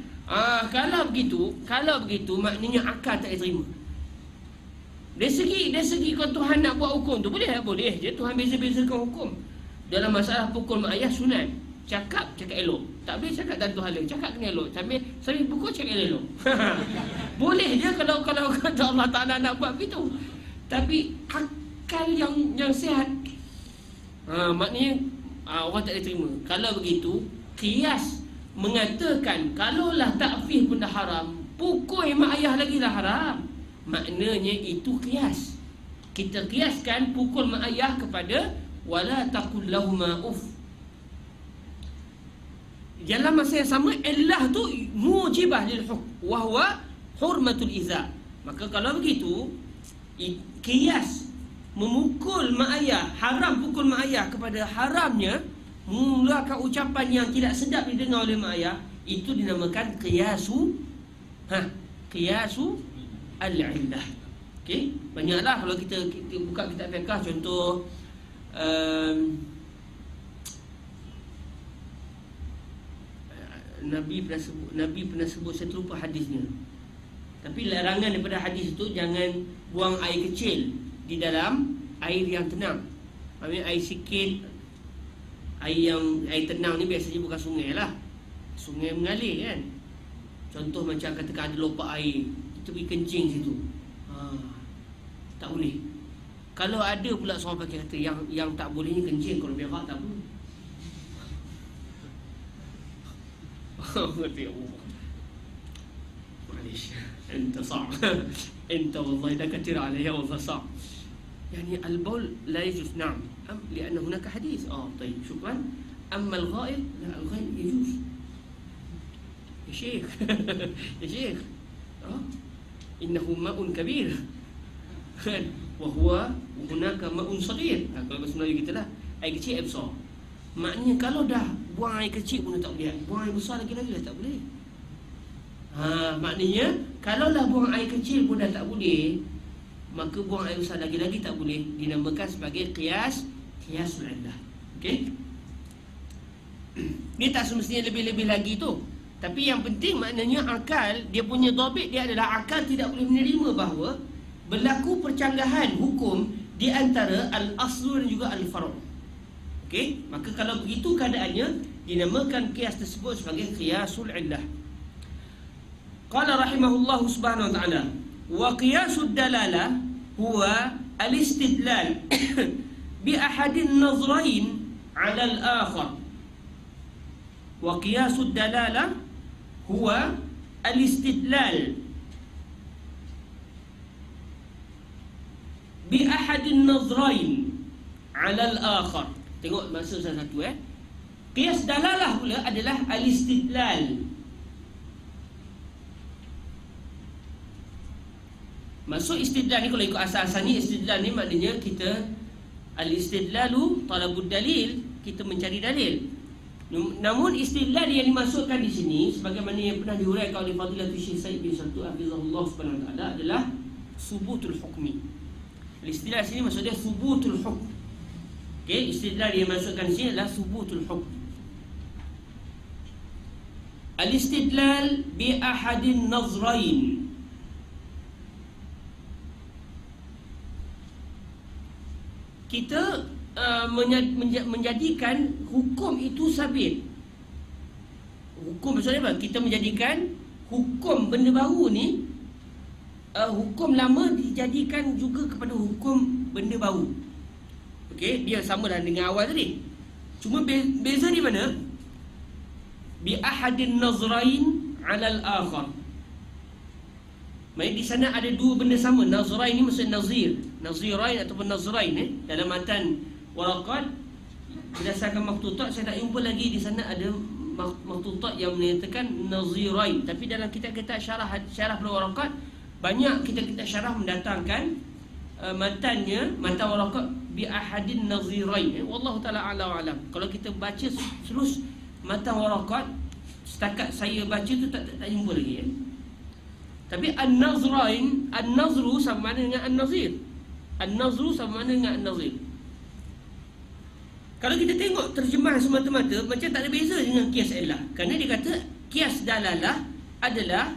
[SPEAKER 1] Kalau begitu maknanya akal tak boleh terima. Dari segi kalau Tuhan nak buat hukum tu boleh tak? Boleh je. Tuhan beza-bezakan hukum. Dalam masalah pukul mak ayah sunat. Cakap elok. Tak boleh cakap dan Tuhan lain. Cakap kena elok. Sambil pukul cakap elok. Boleh je kalau kata Allah Ta'ala nak buat begitu. Tapi akal yang sihat, maknanya orang tak boleh terima. Kalau begitu, qiyas mengatakan kalaulah takfir pun dah haram, pukul mak ayah lagi dah haram. Maknanya itu qiyas. Kita qiyaskan pukul mak ayah kepada wala taqul lahuma uff. Dalam masa yang sama, illah tu mujibah lil hukm wa huwa hurmatul iza. Maka kalau begitu, qiyas memukul mak ayah, haram pukul mak ayah kepada haramnya mengeluarkan ucapan yang tidak sedap didengar oleh mak ayah, itu dinamakan qiyasu al-illah. Okey, banyaklah kalau kita buka kitab fiqh, contoh Nabi pernah sebut, saya terlupa hadisnya. Tapi larangan daripada hadis itu, jangan buang air kecil di dalam air yang tenang. Maksudnya air sikit, air tenang ni biasanya bukan sungai lah. Sungai mengalir kan. Contoh macam katakan ada lopak air, kita pergi kencing situ. Tak boleh. Kalau ada pula seorang pakai kata yang tak bolehnya kencing, kalau berak tak apa. معليش انت صعب انت والله لا كثير علي والله صعب يعني البول لا يجوز نعم لان هناك حديث طيب شكرا اما الغائط لا الغائط يجوز يا شيخ يا شيخ انه ماء كبير وهو هناك ماء صغير. Kalau bahasa Melayu kita lah, air kecil, air besar. Maknanya kalau dah buang air kecil pun dah tak boleh, buang air besar lagi dah tak boleh. Maknanya kalau dah buang air kecil pun dah tak boleh, maka buang air besar lagi tak boleh. Dinamakan sebagai qiyasul illah. Okey. Dia tak semestinya lebih-lebih lagi tu. Tapi yang penting maknanya akal, dia punya dhabit dia adalah akal tidak boleh menerima bahawa berlaku percanggahan hukum di antara al-aslu dan juga al-far'. Okey, maka kalau begitu keadaannya dinamakan qiyas tersebut sebagai qiyasul illah. Qala rahimahullahu subhanahu wa ta'ala, wa qiyasud dalalah huwa al-istidlal bi ahadin nazrain 'ala al-akhar. Wa qiyasud dalalah huwa al-istidlal bi ahadin nazrain 'ala al-akhar. Tengok maksud salah satu Qiyas dalalah pula adalah al-istidlal. Maksud istidlal ni kalau ikut asal-asalnya, istidlal ni maknanya kita al-istidlalu talabud dalil, kita mencari dalil. Namun istidlal yang dimaksudkan di sini sebagaimana yang pernah diuraikan oleh Fadilatul Syekh Said bin Satu hafizahullah subhanahu wa taala adalah subutul hukmi. Al-istidlal sini maksudnya subutul hukm. Okey, istidlal yang dimaksudkan di sini adalah subutul hukm. Al-istidlal bi ahadin nazrain. Kita menjadikan hukum itu sabit. Hukum maksudnya apa? Kita menjadikan hukum benda baru ni, hukum lama dijadikan juga kepada hukum benda baru. Okey, dia sama lah dengan awal tadi. Cuma beza di mana? Bi ahadin nazrain 'ala al-akhar. Maksudnya di sana ada dua benda sama. Nazrain ni maksud nazir, nazirain ataupun nazrain dalam matan waraqat berdasarkan maktutat. Saya tak jumpa lagi di sana ada maktutat yang menyatakan nazirain. Tapi dalam kitab-kitab syarah waraqat, banyak kitab-kitab syarah mendatangkan matan waraqat bi ahadin nazirain. Wallahu taala a'lam. Kalau kita baca terus matan waraqat, setakat saya baca tu tak jumpa lagi Tapi an-nazrain, an-nazru sama mana dengan an-nazir. An-nazru sama mana dengan an-nazir. Kalau kita tengok terjemahan semata-mata, macam tak ada beza dengan qiyas illah. Kerana dia kata qiyas dalalah adalah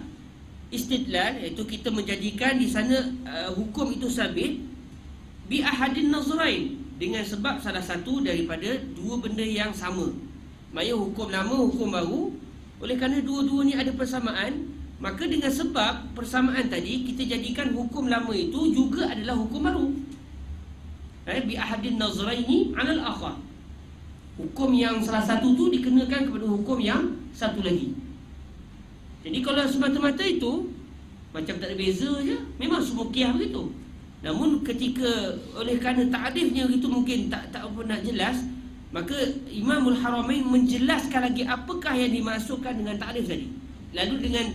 [SPEAKER 1] istidlal, iaitu kita menjadikan di sana hukum itu sabit bi ahadin nazrain, dengan sebab salah satu daripada dua benda yang sama. Maksudnya hukum lama, hukum baru. Oleh kerana dua-dua ni ada persamaan, maka dengan sebab persamaan tadi, kita jadikan hukum lama itu juga adalah hukum baru. Bi ahadin nazraini 'ala al-akhar. Hukum yang salah satu tu dikenakan kepada hukum yang satu lagi. Jadi kalau semata-mata itu macam tak ada beza je, memang semua qiyas begitu. Namun ketika oleh kerana ta'rifnya itu mungkin tak apa nak jelas, maka Imamul Haramain menjelaskan lagi apakah yang dimasukkan dengan ta'rif tadi. Lalu dengan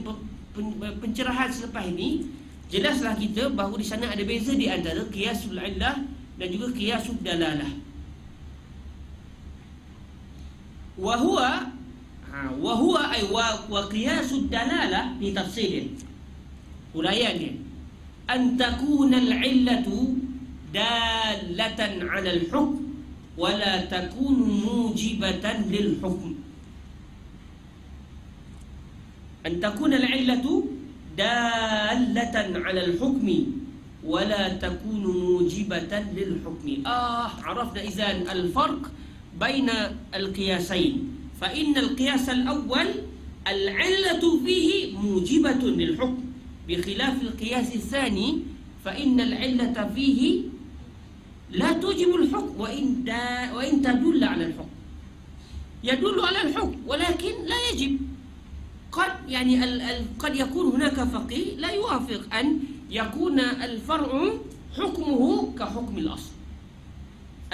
[SPEAKER 1] pencerahan selepas ini, jelaslah kita bahawa di sana ada beza di antara qiyasul illah dan juga qiyasud dalalah. Wa huwa ay wa qiyasud dalalah, ni tafsir dia, uraiannya, an takuna al-illatu dalatan 'ala al-hukm wa la takunu mujibatan lil hukm. An takuna al-illatu dalatan 'ala al-hukmi wa la takunu mujibatan lil hukmi. Arafna idzan al-farq baina al-qiyasain. Fa inna al-qiyas al-awwal al-'illatu fihi mujibatun lil hukm, bi khilaf al-qiyas al-thani fa inna al-'illata fihi la tujibu al-hukm wa in tadulla 'ala al-hukm. Yadullu 'ala al-hukm walakin la yajib. قد يعني قد يكون هناك فقيه لا يوافق أن يكون الفرع حكمه كحكم الأصل.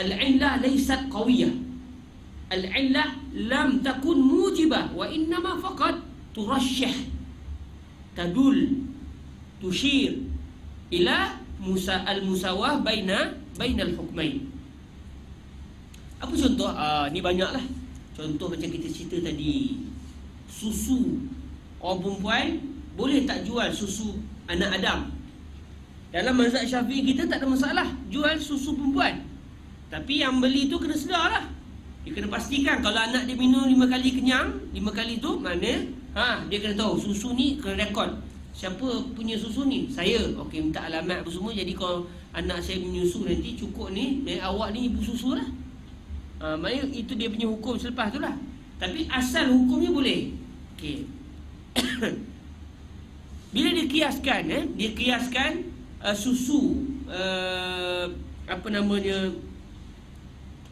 [SPEAKER 1] العلة ليست قوية، العلة لم تكن موجبة، وإنما فقط ترشح، تدل، تشير إلى المساواة بين الحكمين. Apa contoh? Ni banyak lah. Contoh macam kita cerita tadi, susu. Orang perempuan boleh tak jual susu anak Adam? Dalam mazhab Syafi'i kita tak ada masalah jual susu perempuan. Tapi yang beli tu kena sedar lah. Dia kena pastikan kalau anak dia minum 5 kali kenyang, 5 kali tu mana dia kena tahu susu ni, kena rekod siapa punya susu ni. Saya, okey, minta alamat apa semua. Jadi kalau anak saya menyusu nanti cukup ni, awak ni ibu susu lah. Maknanya itu dia punya hukum selepas tu lah. Tapi asal hukumnya boleh. Okey. Bila dia kiaskan susu apa namanya,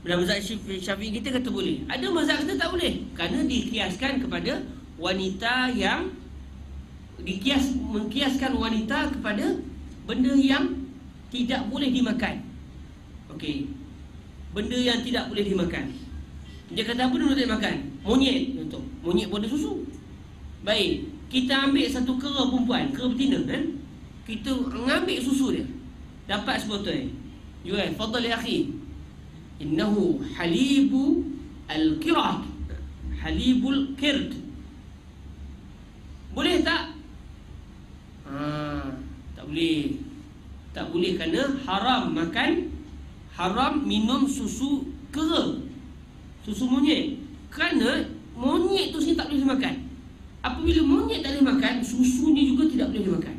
[SPEAKER 1] dalam mazhab Syafi'i kita kata boleh. Ada mazhab kata tak boleh, kerana dikiaskan kepada wanita yang mengkiaskan wanita kepada benda yang tidak boleh dimakan. Okey. Benda yang tidak boleh dimakan. Dia kata apa dia tak makan? Monyet contoh. Monyet pun ada susu. Baik, kita ambil satu kera perempuan, kera betina kan? Kita mengambil susu dia, dapat sebotol. Jual, fadal ya akhi. Innahu halibu al-kirad, halibul kird. Boleh tak? Tak boleh. Tak boleh kerana haram makan, haram minum susu kera, susu monyet. Kerana monyet tu sendiri tak boleh dimakan. Apabila monyet tak boleh makan, susunya juga tidak boleh dimakan.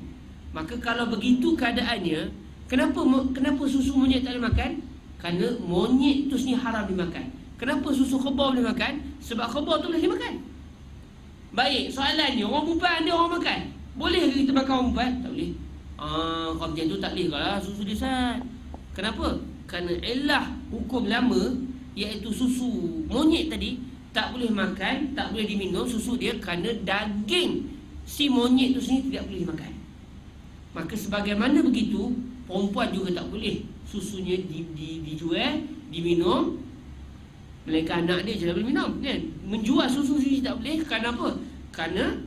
[SPEAKER 1] Maka kalau begitu keadaannya, kenapa susu monyet tak boleh makan? Kerana monyet tu sendiri haram dimakan. Kenapa susu kebau boleh makan? Sebab kebau tu boleh dimakan. Baik, soalannya, orang perempuan ada orang makan. Boleh ke kita makan orang perempuan? Tak boleh. Kalau macam tu tak boleh kalau susu dia sat. Kenapa? Kerana illah hukum lama, iaitu susu monyet tadi tak boleh makan, tak boleh diminum susu dia, kerana daging si monyet tu sendiri tidak boleh dimakan. Maka sebagaimana begitu, perempuan juga tak boleh susunya dijual, diminum. Mereka anak dia je boleh minum kan? Menjual susu sendiri tak boleh. Kerana apa? Kerana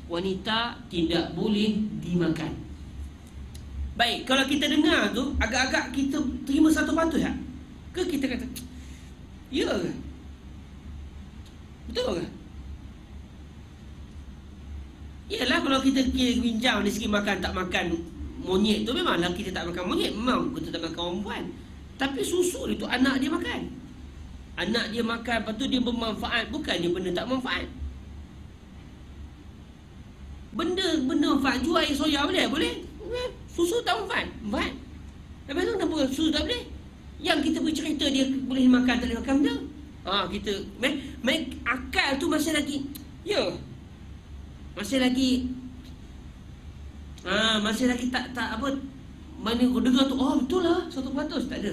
[SPEAKER 1] wanita tidak boleh dimakan. Baik, kalau kita dengar tu agak-agak kita terima satu patut tak? Ke kita kata ya ke? Betul ke? Yalah, kalau kita bincang dari segi makan tak makan monyet tu, memanglah kita tak makan monyet, memang kita tak makan orang perempuan. Tapi susu dia tu anak dia makan. Anak dia makan, lepas tu dia bermanfaat. Bukannya benda tak manfaat. Benda manfaat, jual air soya boleh? Boleh. Susu tak manfaat? Manfaat. Lepas tu kenapa susu tak boleh? Yang kita bercerita dia boleh makan, tak boleh makan benda. Kita akal tu masih lagi masih lagi tak apa, mana kau dengar tu betul lah 100%. Tak ada.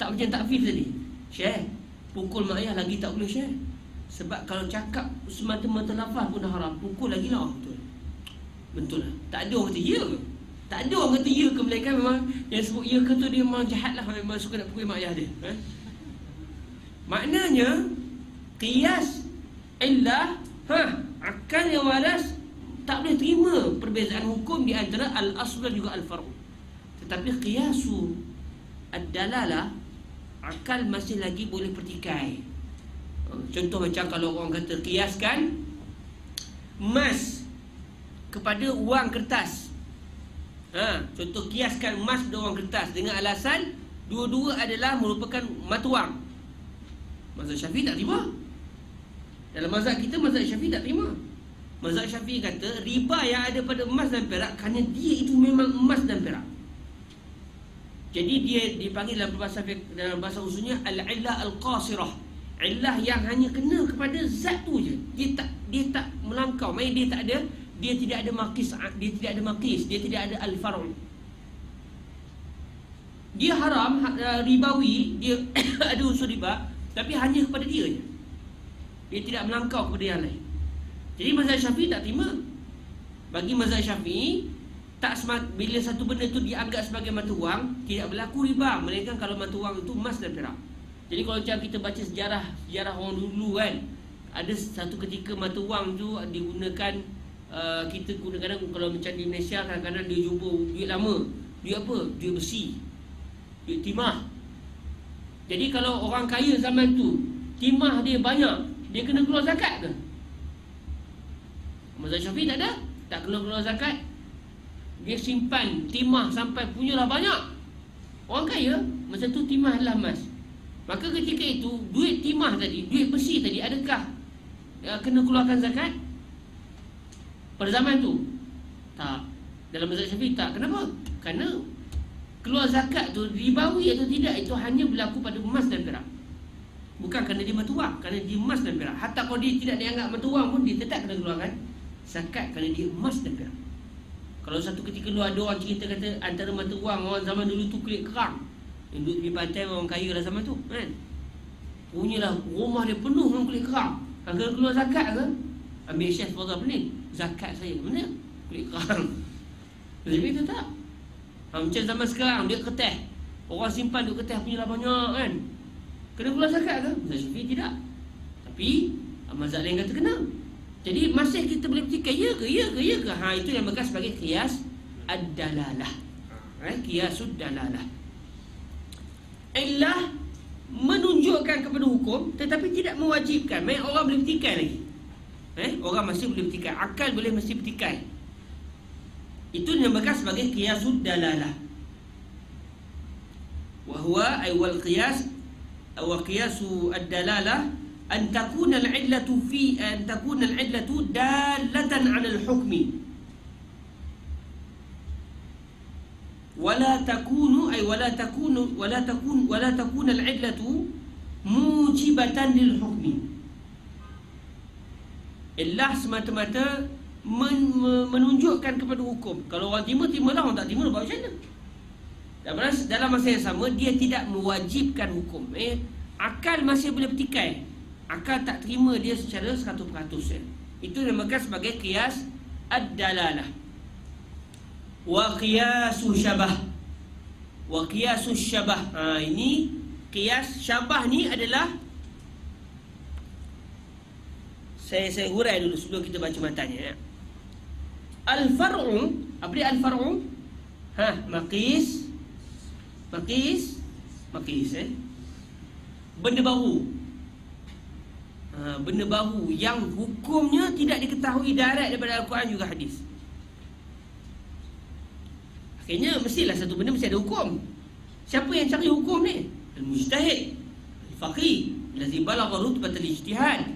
[SPEAKER 1] Tak macam takfir tadi. Share. Pukul mak ayah lagi tak boleh share. Sebab kalau cakap semata-mata lafaz pun dah haram, pukul lagi lah. Betul lah. Tak ada orang kata ya ke? Tak ada orang kata ya ke, melainkan memang yang sebut ya ke tu dia memang jahat lah, memang suka nak pukul mak ayah dia. Maknanya qiyas illah, akal yang waras tak boleh terima perbezaan hukum di antara al-asl dan juga al-far'u. Tetapi qiyasu ad-dalalah, akal masih lagi boleh pertikai. Contoh macam kalau orang kata qiyaskan emas kepada wang kertas. Contoh kiaskan emas dan wang kertas dengan alasan dua-dua adalah merupakan mata wang. Mazhab Syafi'i tak terima. Dalam mazhab kita, mazhab Syafi'i tak terima. Mazhab Syafi'i kata riba yang ada pada emas dan perak kerana dia itu memang emas dan perak. Jadi dia dipanggil dalam bahasa usulnya al-illah al-qasirah. Illah yang hanya kena kepada zat tu je. Dia tak melangkau. Maksudnya dia tidak ada maqis, dia tidak ada al-far'u. Dia haram, ribawi, dia ada unsur riba, tapi hanya kepada dia je. Dia tidak melangkau kepada yang lain. Jadi mazhab Syafi'i tak terima. Bagi mazhab Syafi'i, bila satu benda tu dianggap sebagai mata wang, tidak berlaku riba, melainkan kalau mata wang itu emas dan perak. Jadi kalau macam kita baca sejarah orang dulu kan, ada satu ketika mata wang tu digunakan, kita kadang-kadang kalau macam di Malaysia, kadang-kadang dia jumpa duit lama. Duit apa? Duit besi, duit timah. Jadi kalau orang kaya zaman tu timah dia banyak, dia kena keluar zakat ke? Mazhab Syafi'i tak ada, tak kena keluar zakat. Dia simpan timah sampai punyalah banyak. Orang kaya masa tu timah adalah emas. Maka ketika itu duit timah tadi, duit besi tadi, adakah kena keluarkan zakat pada zaman tu? Tak. Dalam mazhab Syafi'i tak. Kenapa? Kerana keluar zakat tu ribawi atau tidak itu hanya berlaku pada emas dan perak. Bukan kerana dia mata wang, kerana dia emas dan perak. Hatta kalau dia tidak dianggap mata wang pun dia tetap kena keluarkan zakat kerana dia emas dan perak. Kalau satu ketika lu ada orang cerita kata antara mata wang orang zaman dulu tu kulit kerang, yang duduk di pantai orang kaya lah zaman tu kan, punyalah rumah dia penuh dengan kulit kerang. Kalau keluar zakat ke? Ambil chef fadhal pening, zakat saya mana? Kulit kerang. Tapi itu tak. Macam zaman sekarang dia keteh, orang simpan duk keteh punyalah banyak kan, kena keluar zakat ke? Mazhab Syafi'i tidak. Tapi mazhab lain kata kena. Jadi masih kita boleh bertikai ya ke? Itu yang bekas sebagai qiyas ad-dalalah. Qiyasud dalalah. Illah menunjukkan kepada hukum tetapi tidak mewajibkan. Maksudnya orang boleh bertikai lagi. Orang masih boleh bertikai, akal boleh mesti bertikai. Itu yang bekas sebagai qiyasud dalalah. Wa huwa ay wal qiyas wa qiyasu ad-dalalah an takuna al-'illatu dalatan 'ala al-hukmi wala takunu al-'illatu mujibatan lil hukmi. Illah semata-mata menunjukkan kepada hukum. Kalau orang timalah, orang tak terima buat macam mana? Dalam masa yang sama dia tidak mewajibkan hukum. Akal masih boleh bertikai. Akal tak terima dia secara 100%. Itu dinamakan sebagai qiyas ad-dalalah. Wa qiyasu syabah. Ini qiyas syabah ni adalah, saya hurai dulu sebelum kita baca matanya. Al-far'u, apa dia al-far'u? Maqis. Benda baru. Benda baru yang hukumnya tidak diketahui direct daripada Al-Quran juga hadis. Akhirnya mestilah satu benda mesti ada hukum. Siapa yang cari hukum ni? Al-mujtahid, al-faqih, allazi balagha rutbatal ijtihad.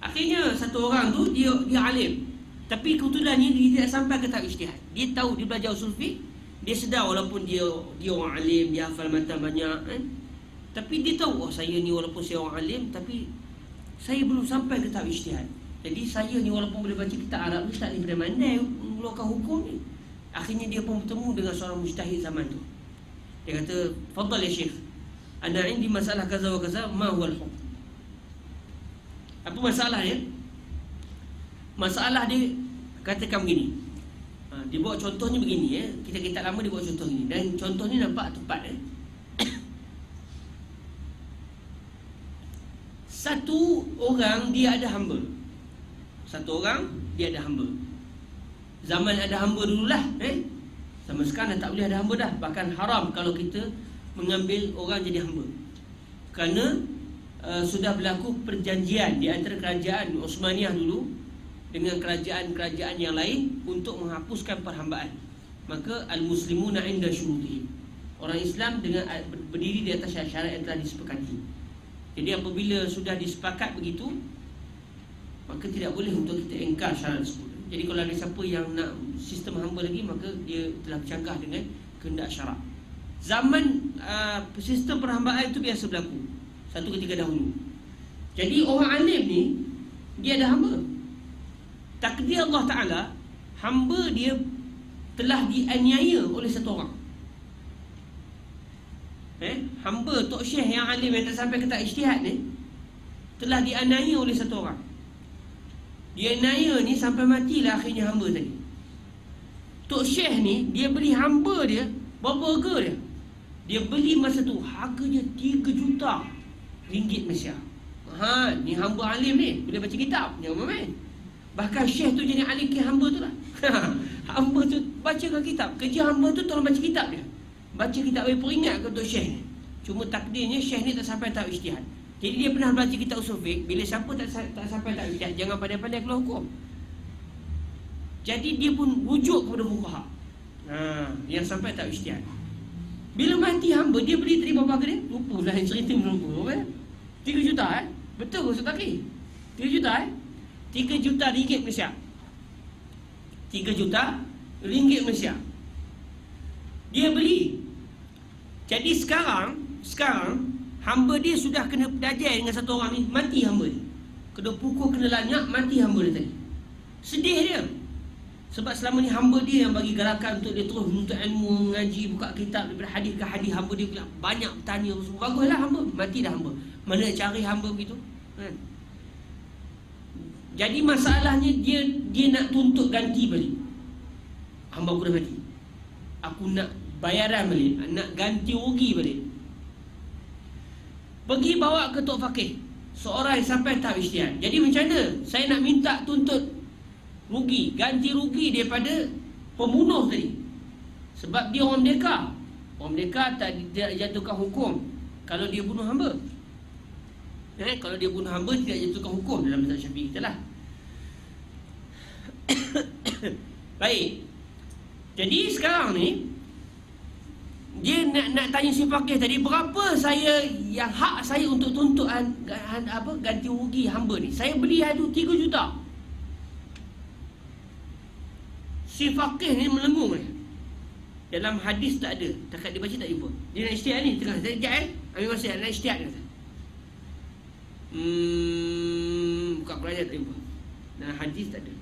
[SPEAKER 1] Akhirnya satu orang tu dia alim, tapi kebetulan ni dia tidak sampai ke tahap ijtihad. Dia tahu, dia belajar usul fiqh, dia sedar walaupun dia orang alim, dia hafal matan banyak kan, tapi dia tahu, saya ni walaupun saya orang alim, tapi saya belum sampai ke tahap ijtihad. Jadi saya ni walaupun boleh baca kitab Arab ni, tak boleh pandai mengeluarkan hukum ni. Akhirnya dia pun bertemu dengan seorang mujtahid zaman tu. Dia kata, "Fadhal ya Syekh, ana indi masalah kaza wa kaza, ma huwa al-hukm?" Apa masalah dia? Masalah dia katakan begini. Dia buat contohnya begini Kita lama dia buat contoh ini, dan contoh ni nampak tepat Satu orang dia ada hamba. Zaman ada hamba dululah Zaman sekarang dah tak boleh ada hamba dah. Bahkan haram kalau kita mengambil orang jadi hamba. Kerana sudah berlaku perjanjian di antara kerajaan Osmaniyah dulu dengan kerajaan-kerajaan yang lain untuk menghapuskan perhambaan. Maka al-muslimuna 'inda syurutihim. Orang Islam dengan berdiri di atas syarat yang telah disepakati. Jadi apabila sudah disepakat begitu, maka tidak boleh untuk kita engkar syarat tersebut. Jadi kalau ada siapa yang nak sistem hamba lagi, maka dia telah bercanggah dengan kehendak syarak. Zaman sistem perhambaan itu biasa berlaku satu ketika dahulu. Jadi orang alim ni dia ada hamba. Takdir Allah Ta'ala, hamba dia telah dianiaya oleh satu orang. Hamba Tok Syekh yang alim yang tak sampai ke tahap ijtihad ni telah dianiaya oleh satu orang. Dia aniaya ni sampai matilah akhirnya hamba tadi. Tok Syekh ni dia beli hamba dia, berapa harga dia? Dia beli masa tu harganya 3 juta ringgit Malaysia. Ni hamba alim ni, boleh baca kitab, jangan main. Bahkan Syekh tu jadi alim ke hamba tu lah. Hamba tu bacakan kitab. Kerja hamba tu tolong baca kitab dia. Baca kitab bagi peringat ke Tok Syekh ni. Cuma takdirnya Syekh ni tak sampai tahap ijtihad. Jadi dia pernah baca kitab usul fiqh, bila siapa tak sampai tahap ijtihad, jangan pandai-pandai keluar hukum. Jadi dia pun rujuk kepada fuqaha. Yang sampai tahap ijtihad. Bila mati hamba, dia beli tadi berapa harga dia? Lupa lah yang cerita berapa kan? 3 juta Betul ke Ustaz Taqi? 3 juta 3 juta ringgit Malaysia. 3 juta ringgit Malaysia. Dia beli. Jadi sekarang hamba dia sudah kena belajar dengan satu orang ni, mati hamba dia. Kena pukul, kena lanyak, mati hamba dia tadi. Sedih dia. Sebab selama ni hamba dia yang bagi gerakan untuk dia terus menuntut ilmu, mengaji, buka kitab daripada hadis ke hadis. Hamba dia pula banyak bertanya. Baguslah hamba, mati dah hamba. Mana nak cari hamba begitu kan? Jadi masalahnya dia nak tuntut ganti balik. Hamba aku dah mati, aku nak bayaran balik, nak ganti rugi balik. Pergi bawa ke Tok Faqih, seorang yang sampai tahap ijtihad. Jadi macam mana saya nak minta tuntut rugi, ganti rugi daripada pembunuh tadi? Sebab dia orang merdeka. Orang merdeka tak jatuhkan hukum kalau dia bunuh hamba. Kalau dia bunuh hamba tidak jatuhkan hukum dalam mazhab Syafi'i kita lah. Baik. Jadi sekarang ni dia nak tanya si Faqih tadi, berapa saya yang hak saya untuk tuntut ganti rugi hamba ni? Saya beli tu 3 juta. Si Faqih ni melengung dalam hadis tak ada, takat dia baca tak jumpa. Dia nak ijtihad ni tengah sekejap ambil masa nak ijtihad ni. Buka pelajar tak jumpa. Dalam hadis tak ada.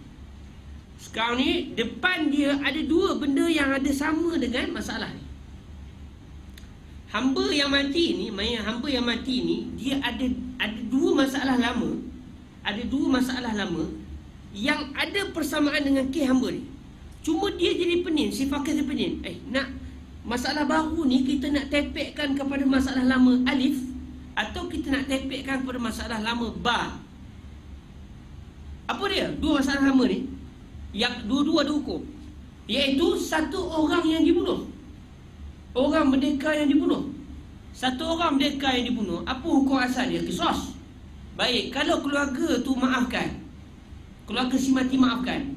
[SPEAKER 1] Sekarang ni depan dia ada 2 benda yang ada sama dengan masalah ni. Hamba yang mati ni, dia ada 2 masalah lama. Ada 2 masalah lama yang ada persamaan dengan kes hamba ni. Cuma dia jadi pening, si Faqih dia pening. Nak masalah baru ni kita nak tepekkan kepada masalah lama alif, atau kita nak tepekkan kepada masalah lama ba. Apa dia? 2 masalah lama ni yang dua-dua ada hukum, iaitu satu orang yang dibunuh, orang merdeka yang dibunuh. Satu orang merdeka yang dibunuh, apa hukum asal dia? Qisas. Baik, kalau keluarga tu maafkan, keluarga si mati maafkan,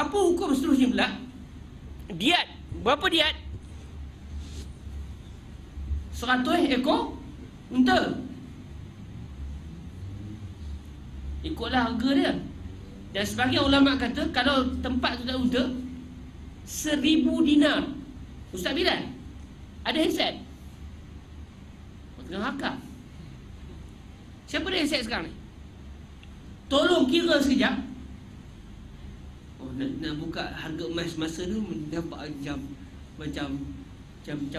[SPEAKER 1] apa hukum seterusnya pula? Diat. Berapa diat? 100 ekor unta. Ikutlah harga dia. Dan sebagian ulama kata kalau tempat tu tak unta, 1000 dinar. Ustaz Bilal, ada handset? Tengah hakam. Siapa ada handset sekarang ni? Tolong kira sekejap. Nak buka harga emas masa tu nampak macam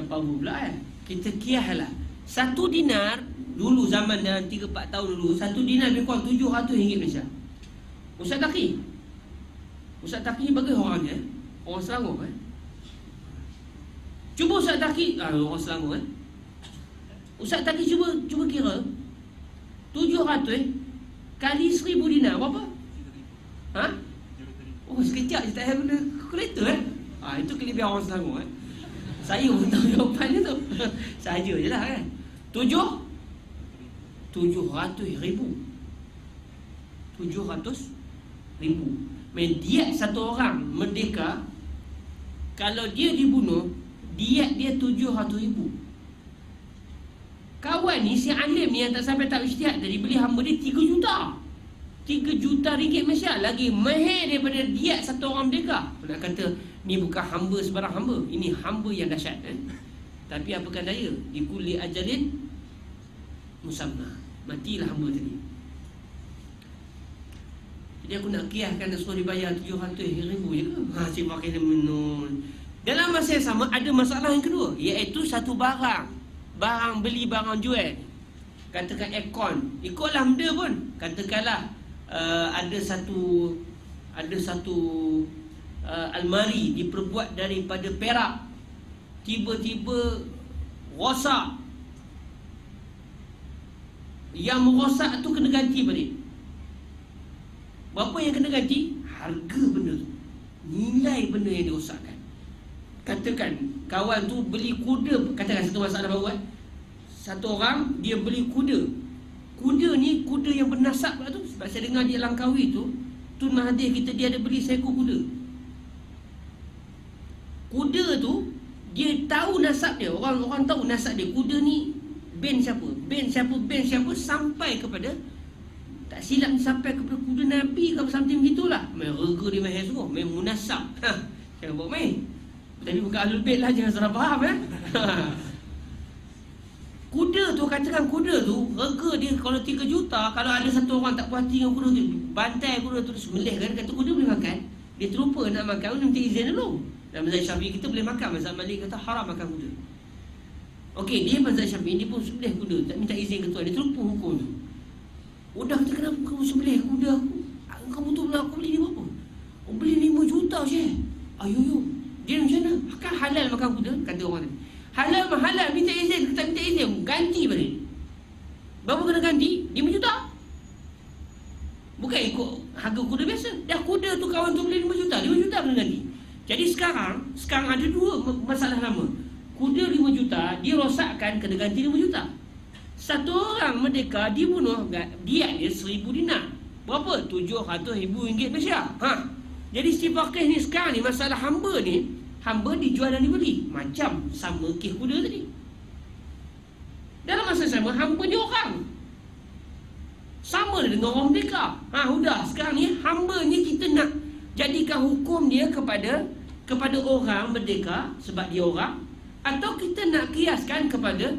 [SPEAKER 1] power pula Kita kiaslah. 1 dinar dulu, zaman dalam 3-4 tahun dulu, 1 dinar lebih kurang RM700 Malaysia. Ustaz Taqi ni bagi orang dia, orang Selangor Cuba Ustaz Taqi, orang Selangor Ustaz Taqi cuba kira 700 kali 1000 dinar berapa? Sekejap je tak payah guna kalkulator itu kelebihan orang Selangor Saya pun tahu jawapannya tu. Saja je lah kan. 700,000. Diat satu orang merdeka, kalau dia dibunuh, diat dia 700,000. Kawan ni, si alim ni yang tak sampai tak ijtihad tadi, beli hamba dia 3 juta. 3 juta ringgit Malaysia. Lagi mahir daripada diat satu orang merdeka. Nak kata ni bukan hamba sebarang hamba, ini hamba yang dahsyat Tapi apakan daya, dikuli ajalin musamma, matilah hamba tadi. Jadi aku nak kiaskan dan suruh dibayar 700,000 je ke? Si Faqih menun. Dalam masa yang sama ada masalah yang kedua, iaitu satu barang beli, barang jual. Katakan aircon, ikutlah benda pun. Katakanlah ada satu almari diperbuat daripada perak, tiba-tiba rosak. Yang merosak tu kena ganti balik. Berapa yang kena ganti? Harga benda tu, nilai benda yang dirosakkan. Katakan kawan tu beli kuda, katakan satu masalah baru satu orang dia beli kuda. Kuda ni kuda yang bernasab pula tu. Sebab saya dengar di Langkawi tu, Tun Mahathir kita dia ada beli seekor kuda. Kuda tu dia tahu nasab dia. Orang tahu nasab dia. Kuda ni ben siapa, ben siapa sampai kepada, tak silap sampai kepada kuda Nabi ke something begitulah. Memang rega dia mahal semua, memang munasab. Jangan buat main. Tadi bukan Ahlul Bait lah, jangan salah faham Kuda tu, katakan kuda tu rega dia kalau 3 juta, kalau ada satu orang tak puas hati dengan kuda tu, bantai kuda tu, sembelih kan, kata kuda boleh makan. Dia terlupa nak makan, dia minta izin dulu. Dalam mazhab Syafi'i kita boleh makan, mazhab Malik kata haram makan kuda. Okey, dia mazhab Syafi'i, dia pun sembelih kuda, tak minta izin ketua, dia terlupa hukum tu. Udah kata, kenapa kamu sembelih kuda aku? Kamu tu pula, aku beli ni berapa? Oh, beli 5 juta je. Ayo. Dia macam mana? Kan halal makan kuda, kata orang ni. Halal, minta izin, tak minta izin, ganti balik. Berapa kena ganti? 5 juta. Bukan ikut harga kuda biasa. Dah kuda tu kawan tu beli 5 juta, 5 juta kena ganti. Jadi sekarang ada dua masalah lama. Kuda 5 juta, dia rosakkan, kena ganti 5 juta. Satu orang merdeka dibunuh, dia 1,000 dinar. Berapa? 700,000 ringgit Malaysia. Jadi si fakih ni sekarang ni, masalah hamba ni, hamba dijual dan dibeli. Macam sama kes kuda tadi. Dalam masa sama, hamba ni orang. Sama dengan orang merdeka. Sudah, sekarang ni hamba ni kita nak jadikan hukum dia kepada orang merdeka sebab dia orang, atau kita nak kiaskan kepada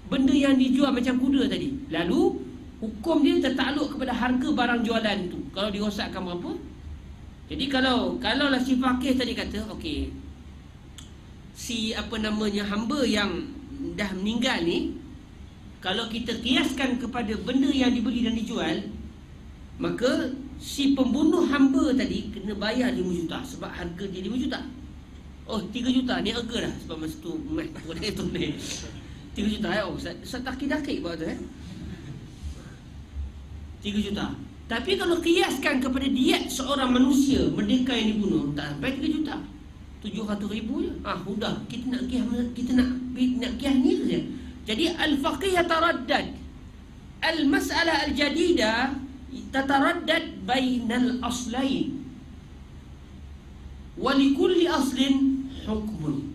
[SPEAKER 1] benda yang dijual macam kuda tadi. Lalu hukum dia tertakluk kepada harga barang jualan tu. Kalau dirosakkan berapa? Jadi kalau lah si fakih tadi kata, okey, si hamba yang dah meninggal ni, kalau kita kiaskan kepada benda yang dibeli dan dijual, maka si pembunuh hamba tadi kena bayar 5 juta sebab harga dia 5 juta. Oh, 3 juta ni harga dah sebab masa tu mat tu ni. 3 juta saya takik buat tu 3 juta. Tapi kalau kiaskan kepada diet seorang manusia merdeka yang dibunuh, tak sampai 3 juta. 700,000 je. Sudah, kita nak kias ni saja. Jadi al-faqih yataraddad. Al-mas'alah al-jadidah tataraddad bainal aslain. Wa likulli aslin hukmun.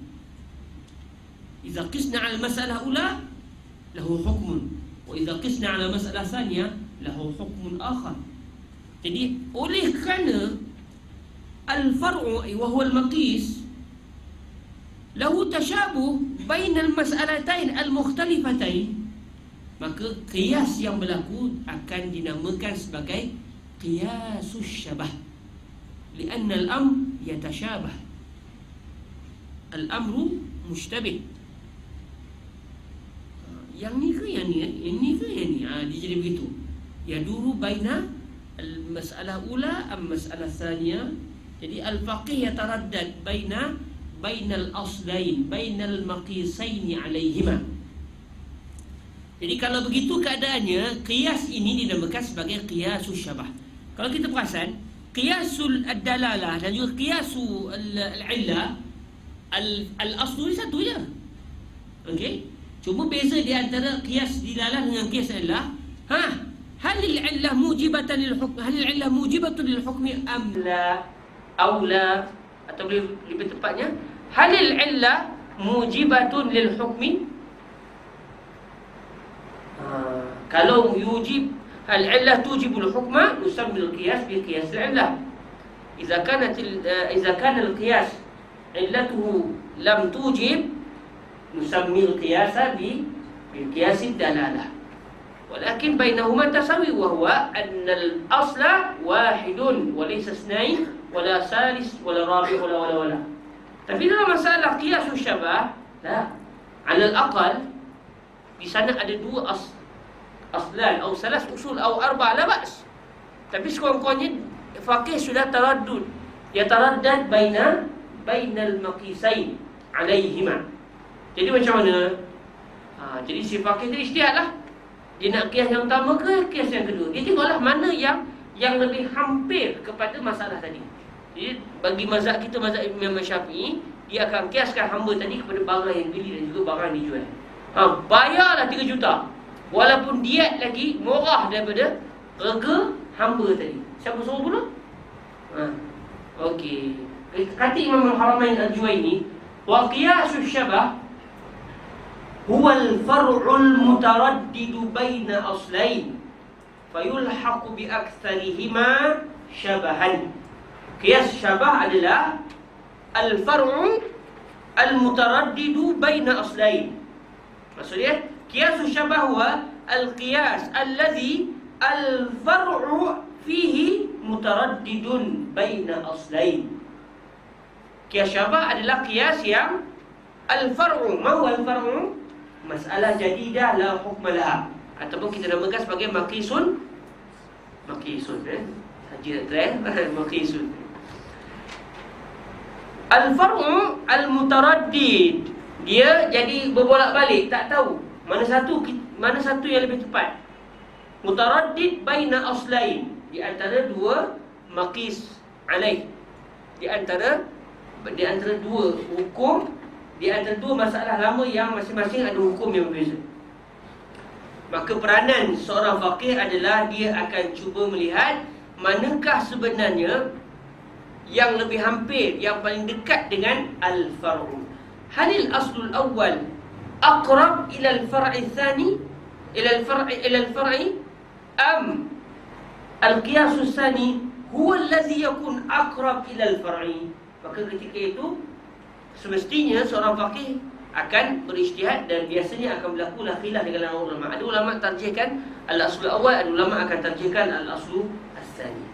[SPEAKER 1] Idza qisna 'ala al-mas'alah ula lahu hukmun, wa idza qisna 'ala al-mas'alah thaniyah lahu hukmun akhar. Jadi oleh kerana al-far'u wa huwa al-maqis lahu tashabuh bainal mas'alatain al-mukhtalifatain, maka qiyas yang berlaku akan dinamakan sebagai qiyasus syabah, lianna al-amr yatashabah, al-amru mushtabih. Yang ni ke yang ni? Yang ni ke yang ni? Dia jadi begitu. Yaduru baina al-mas'alah ula am-mas'alah thaniyah. Jadi al-faqih yataraddad bainal aslain, bainal maqisaini alaihima. Jadi kalau begitu keadaannya, qiyas ini dinamakan sebagai qiyasus syabah. Kalau kita perasan, qiyasul ad-dalalah dan juga qiyasul al-illah, al-aslu ni satu je. Okey? Cuma beza di antara qiyas dilalah dengan qiyas illah. Hal al-illah mujibatan lil hukm, hal al-illah mujibatun lil hukmi am la aw la, atau lebih tepatnya, hal al-illah mujibatun lil hukmi. Kalau yujib al-illah tujibul hukma, nusammi al-qiyas bi qiyas al-illah. Idza kana al-qiyas illatuhu lam tujib, nusammi al-qiyasa bi qiyas ad-dalalah. Walakin bainahuma tasawi, wa huwa anna al-asla wahidun wa laysa ithnain wala salis wala rabi' wala. Tapi dalam masalah qiyas syabah, la, 'ala al-aqal di sana ada dua aslan atau salas usul atau arba' la ba's. Tapi sekurang-kurangnya faqih sudah taraddud, dia taraddad bainal maqisain alaihima. Jadi macam mana? Jadi si faqih tu ijtihadlah. Dia nak qiyas yang utama ke qiyas yang kedua? Dia tengoklah mana yang lebih hampir kepada masalah tadi. Jadi bagi mazhab kita, mazhab Imam Syafi'i, dia akan kiaskan hamba tadi kepada barang yang beli dan juga barang yang dijual. Bayarlah 3 juta. Walaupun diet lagi murah daripada rega hamba tadi. Siapa suruh pula? Okey. Kata Imam Al-Haramain Al-Juwaini, wa qiyasus syabah huwa al-far'ul mutaraddidu baina aslain fayulhaqu bi aktharihima syabahan. Qiyas syabah adalah al-far'u al-mutaraddidu baina aslain. Maksudnya qiyas syabah huwa al-qiyas alladhi al-far'u fihi mutaraddidun baina aslain. Qiyas syabah adalah qiyas yang al-far'u. Ma huwa al-far'u? Masalah jadidah la hukma laha, ataupun kita namakan sebagai maqisun. Saja try maqisun. Al-far'u al-mutaraddid, dia jadi berbolak-balik, tak tahu mana satu yang lebih tepat. Mutaraddid baina aslain, di antara dua maqis alaih, di antara dua hukum, di antara dua masalah lama yang masing-masing ada hukum yang berbeza. Maka peranan seorang faqih adalah dia akan cuba melihat manakah sebenarnya yang lebih hampir, yang paling dekat dengan al-far'u. Halil aslul awal aqrab ila al-far'i tsani, ila al-far'i am al-qiyasus tsani huwa alladhi yakun aqrab ila al-far'i. Maka ketika itu semestinya seorang faqih akan berijtihad, dan biasanya akan berlaku khilaf di kalangan ulama. Ada ulama tarjihkan al-aslul awal, ada ulama akan tarjihkan al-aslu as-tsani.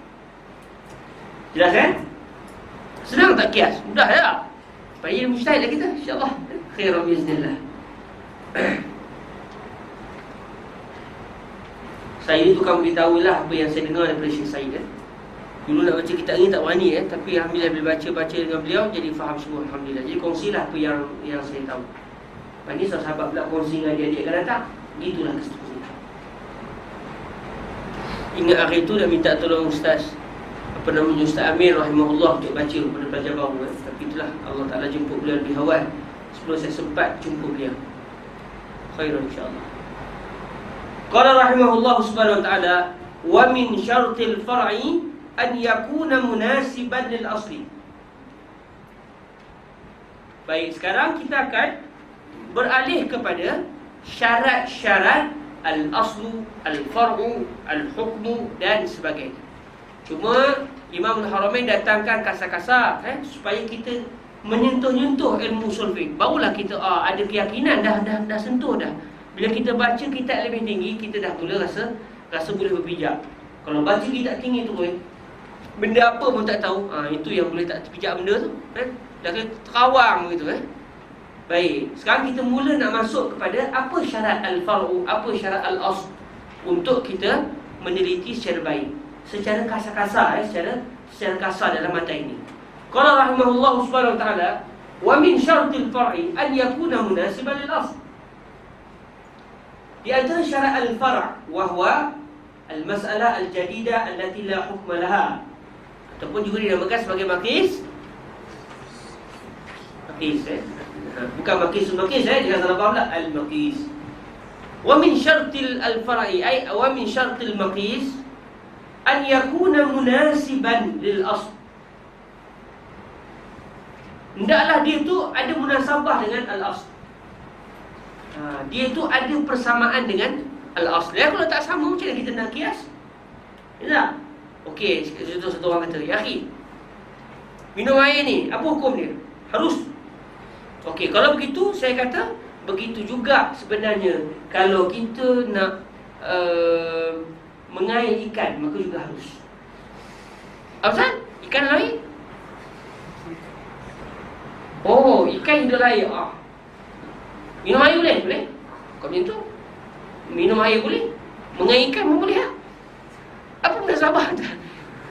[SPEAKER 1] Jelas kan? Senang tak kias? Mudah tak? Supaya mujtahid lah kita, insya-Allah. Khairan biiznillah. Saya ni tukang beritahulah apa yang saya dengar daripada Syekh Said. Dulu nak baca kitab ni tak berani tapi alhamdulillah bila baca dengan beliau jadi faham semua, alhamdulillah. Jadi kongsilah apa yang saya tahu. Lepas ni sahabat pula kongsi dengan adik-adik akan datang. Gitulah keseterusnya. Ingat hari tu dah minta tolong Ustaz Ustaz Amir rahimahullah untuk baca kepada pelajar baru. Tapi itulah Allah Ta'ala jemput beliau lebih awal sebelum saya sempat jumpa beliau. Khairan insyaAllah. Qala rahimahullah subhanahu wa ta'ala, wa min syartil far'i an yakuna munasiban lil asli. Baik, sekarang kita akan beralih kepada syarat-syarat al-aslu, al-far'u, al-hukmu dan sebagainya. Cuma Imam Al-Haramain datangkan kasar-kasar supaya kita menyentuh-nyentuh ilmu usul fiqh. Barulah kita ada keyakinan dah sentuh dah. Bila kita baca kitab lebih tinggi, kita dah mula rasa boleh berpijak. Kalau baca kitab tinggi tu benda apa pun tak tahu, itu yang boleh tak terpijak benda tu dah kena terawang gitu Baik, sekarang kita mula nak masuk kepada apa syarat al-far'u, apa syarat al-asl, untuk kita meneliti secara baik, secara kasar-kasar secara kasar dalam mata ini. Qala rahimahullah subhanahu wa ta'ala, wa min syartil far'i an yakuna munasiban lil asl. Di antara syarat al-far' wa huwa al-mas'alah al-jadidah allati la hukma laha, ataupun juga dinamakan sebagai maqis. Bukan maqis, jangan salah faham lah. Al-maqis. Wa min syartil al-far'i ay wa min syartil maqis an yakuna munasiban lil asl. Hendaklah dia tu ada munasabah dengan al-asl. Dia tu ada persamaan dengan al-asl. Kalau tak sama, macam mana kita nak kias? Tak? Okey, satu orang kata, ya akhi, minum air ni, apa hukum dia? Harus. Okey, kalau begitu, saya kata begitu juga sebenarnya kalau kita nak mengair ikan, maka juga harus. Apa? Ikan lain? Oh, ikan hidup air. Minum air boleh? Boleh? Kau macam tu? Minum air boleh? Mengair ikan pun boleh Apa munasabah?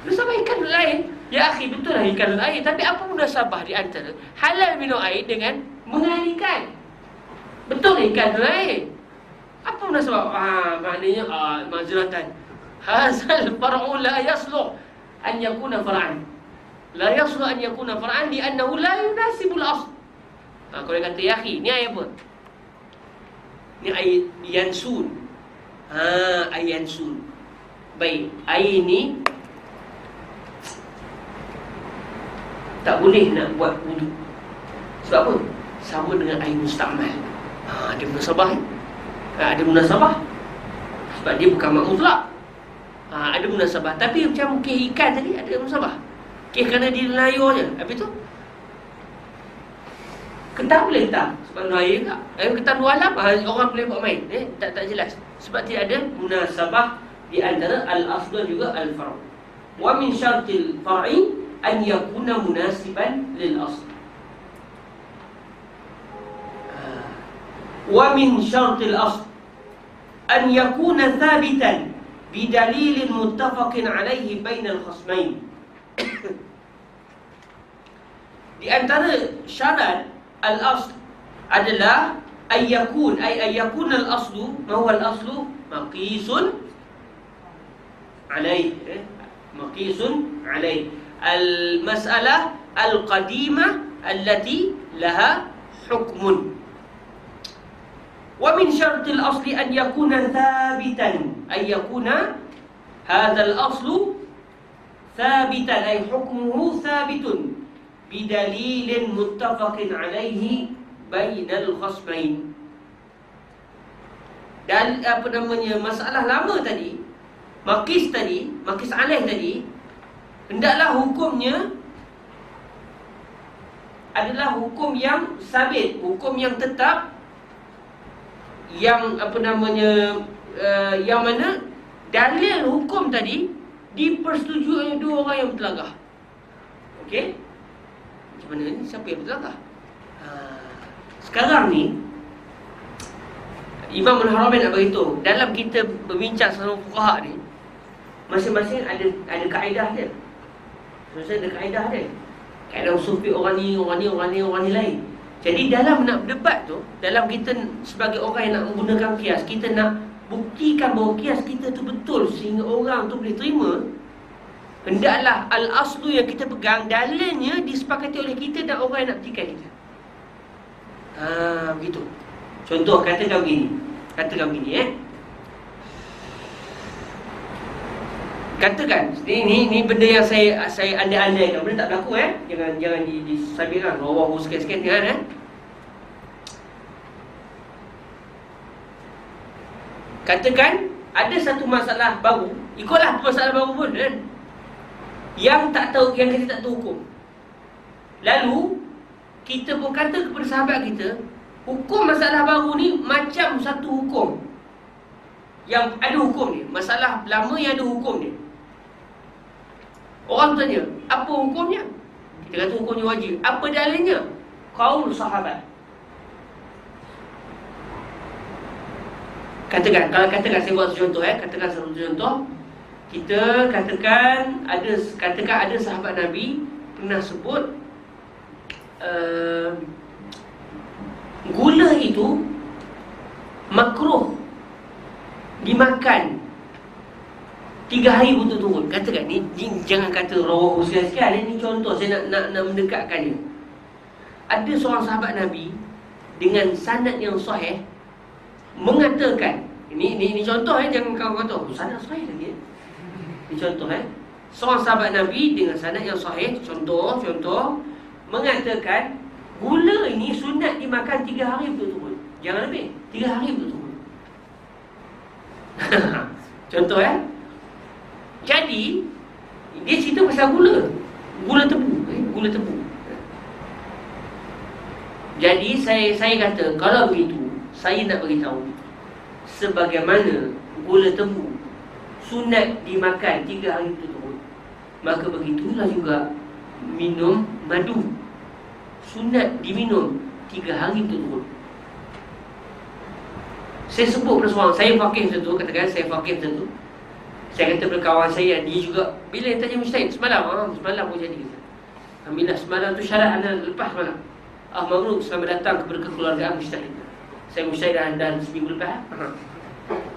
[SPEAKER 1] Munasabah ikan lain. Ya akhi, betul lah ikan air, tapi apa munasabah di antara halal minum air dengan mengair ikan? Betul ikan air. Apa munasabah? Maknanya mazratan. Hazal far'u la yasluh an yakuna far'an. La yasluh an yakuna far'an li'annahu la yunasibul asl. Kalau dia kata, ya akhi, ni air apa? Ni air yansun. Air yansun. Baik, air ni tak boleh nak buat wudu. Sebab apa? Sama dengan air mustamal. Ada munasabah. Ada munasabah. Sebab dia bukan mak mutlak. Ada munasabah. Tapi macam keh ikan tadi ada munasabah. Keh kerana dia layar je. Habis tu ketan boleh tak? Sebab air tak. Ketan dua alam orang boleh buat main. Tak jelas. Sebab tidak ada munasabah di antara al-asl dan juga al-far'. Wa min syartil far'i an yakuna munasiban lil asl. Wa min syartil asl an yakuna thabitan bidalilin muttafaqin alaihi bainal khasmain. Di antara syarat al-asl adalah ayyakun al-aslu. Ma huwa al-aslu? Maqisun alaih. Maqisun alaih al-mas'alah al-qadimah allati laha hukmun. Wa min syartil asli an yakuna thabitan, ay yakuna hadzal aslu thabitan, ay hukmuhu thabitun bidalilin muttafaqin alaihi bainal khasmain. Dan masalah lama tadi, maqis alaih tadi, hendaklah hukumnya adalah hukum yang sabit, hukum yang tetap, yang yang mana dalil hukum tadi dipersetujui oleh dua orang yang bertelagah. Okey? Macam mana ni? Siapa yang bertelagah? Sekarang ni Imam Al-Haramain nak beritahu, dalam kita berbincang sama fuqaha ni, masing-masing ada kaedah dia. Masing-masing ada kaedah dia. Kaedah usul fiqh orang ni lain. Jadi dalam nak berdebat tu, dalam kita sebagai orang yang nak menggunakan kias, kita nak buktikan bahawa kias kita tu betul sehingga orang tu boleh terima, hendaklah al-aslu yang kita pegang, dalilnya disepakati oleh kita dan orang yang nak petikai kita. Begitu. Contoh, katakan begini. Katakan, ni benda yang saya andai-andaikan, benda tak berlaku Jangan disabirkan, rawahu sikit-sikit kan Katakan ada satu masalah baru, ikutlah masalah baru pun kan, yang kita tak tahu hukum. Lalu kita pun kata kepada sahabat kita, hukum masalah baru ni macam satu hukum yang ada hukum ni, masalah lama yang ada hukum ni. Orang tanya, apa hukumnya? Kita kata hukumnya wajib. Apa dalilnya? Qaul sahabat. Katakan, saya buat contoh katakan satu contoh. Kita katakan ada sahabat Nabi pernah sebut gula itu makruh dimakan 3 hari untuk turun. Katakan ni jangan kata rawahu sekali-sekali, ni contoh saya nak mendekatkannya. Ada seorang sahabat Nabi dengan sanad yang sahih mengatakan, ini contoh jangan kau kata sanad sahih lagi. Ini contoh seorang sahabat Nabi dengan sanad yang sahih, contoh mengatakan gula ini sunat dimakan 3 hari untuk turun. Jangan lebih, 3 hari untuk turun. Contoh Jadi dia cerita pasal gula tebu. Jadi saya kata, kalau begitu saya nak beritahu, sebagaimana gula tebu sunat dimakan 3 hari untuk turun, maka begitulah juga minum madu sunat diminum 3 hari untuk turun. Saya sebut pada seorang, saya fakih macam tu, katakan saya fakih macam tu. Saya kata kepada kawan saya, dia juga bila tanya mujtahid semalam pun jadi. Alhamdulillah semalam tu syarat anda lepas semalam. Mabruk, selamat datang kepada kekeluargaan mujtahid. Saya mujtahid dah seminggu lepas.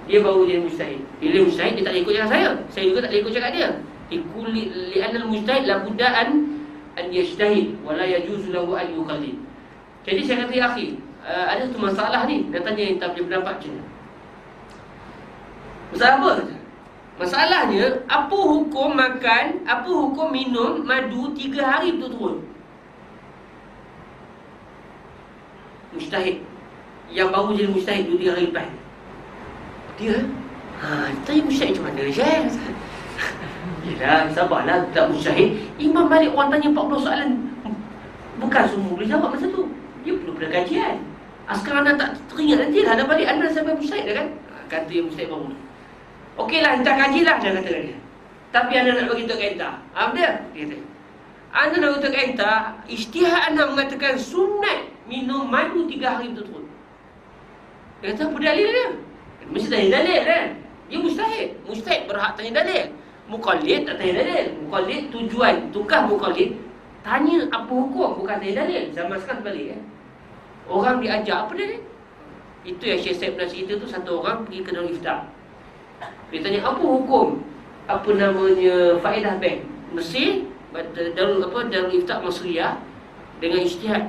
[SPEAKER 1] Dia baru jadi mujtahid. Bila mujtahid dia tak ikut cakap saya juga tak ikut cakap dia. Li'anna al-mujtahid la budda an yajtahid wa la yajuzu lahu an yuqallid. Jadi saya kata, ya akhi, ada satu masalah ni, dia tanya Intan punya pendapat macam mana. Masalah apa? Masalahnya, apa hukum makan, apa hukum minum madu 3 hari betul-betul? Mujtahid yang baru jadi mujtahid 2-3 hari lepas. Dia tanya mujtahid macam mana Syekh? Yelah, sabarlah, tak mujtahid. Imam Malik orang tanya 40 soalan, bukan semua boleh jawab masa tu. Dia perlu kajian. Sekarang anda tak teringat nanti lah, anda balik anda sampai mujtahid dah kan? Kata yang mujtahid baru ni. Okeylah, entah kajilah, dia kata dia. Tapi anda nak bagi tahu kat entah. Apa dia? Dia kata, anda nak bagi tahu kat entah, ijtihad anda mengatakan sunat minum madu 3 hari betul-betul. Dia kata, apa dalil dia? Mesti tanya dalil kan? Dia mujtahid. Mujtahid berhak tanya dalil. Muqallid tak tanya dalil. Muqallid tujuan tukar muqallid tanya apa hukum, bukan tanya dalil. Zaman sekarang terbalik kan? Orang diajar apa dalil? Itu yang Syekh Said pernah cerita tu. Satu orang pergi ke Darul Ifta. Dia tanya apa hukum, apa namanya, faedah bank Mesir, Darul Ifta Masriyah dengan ijtihad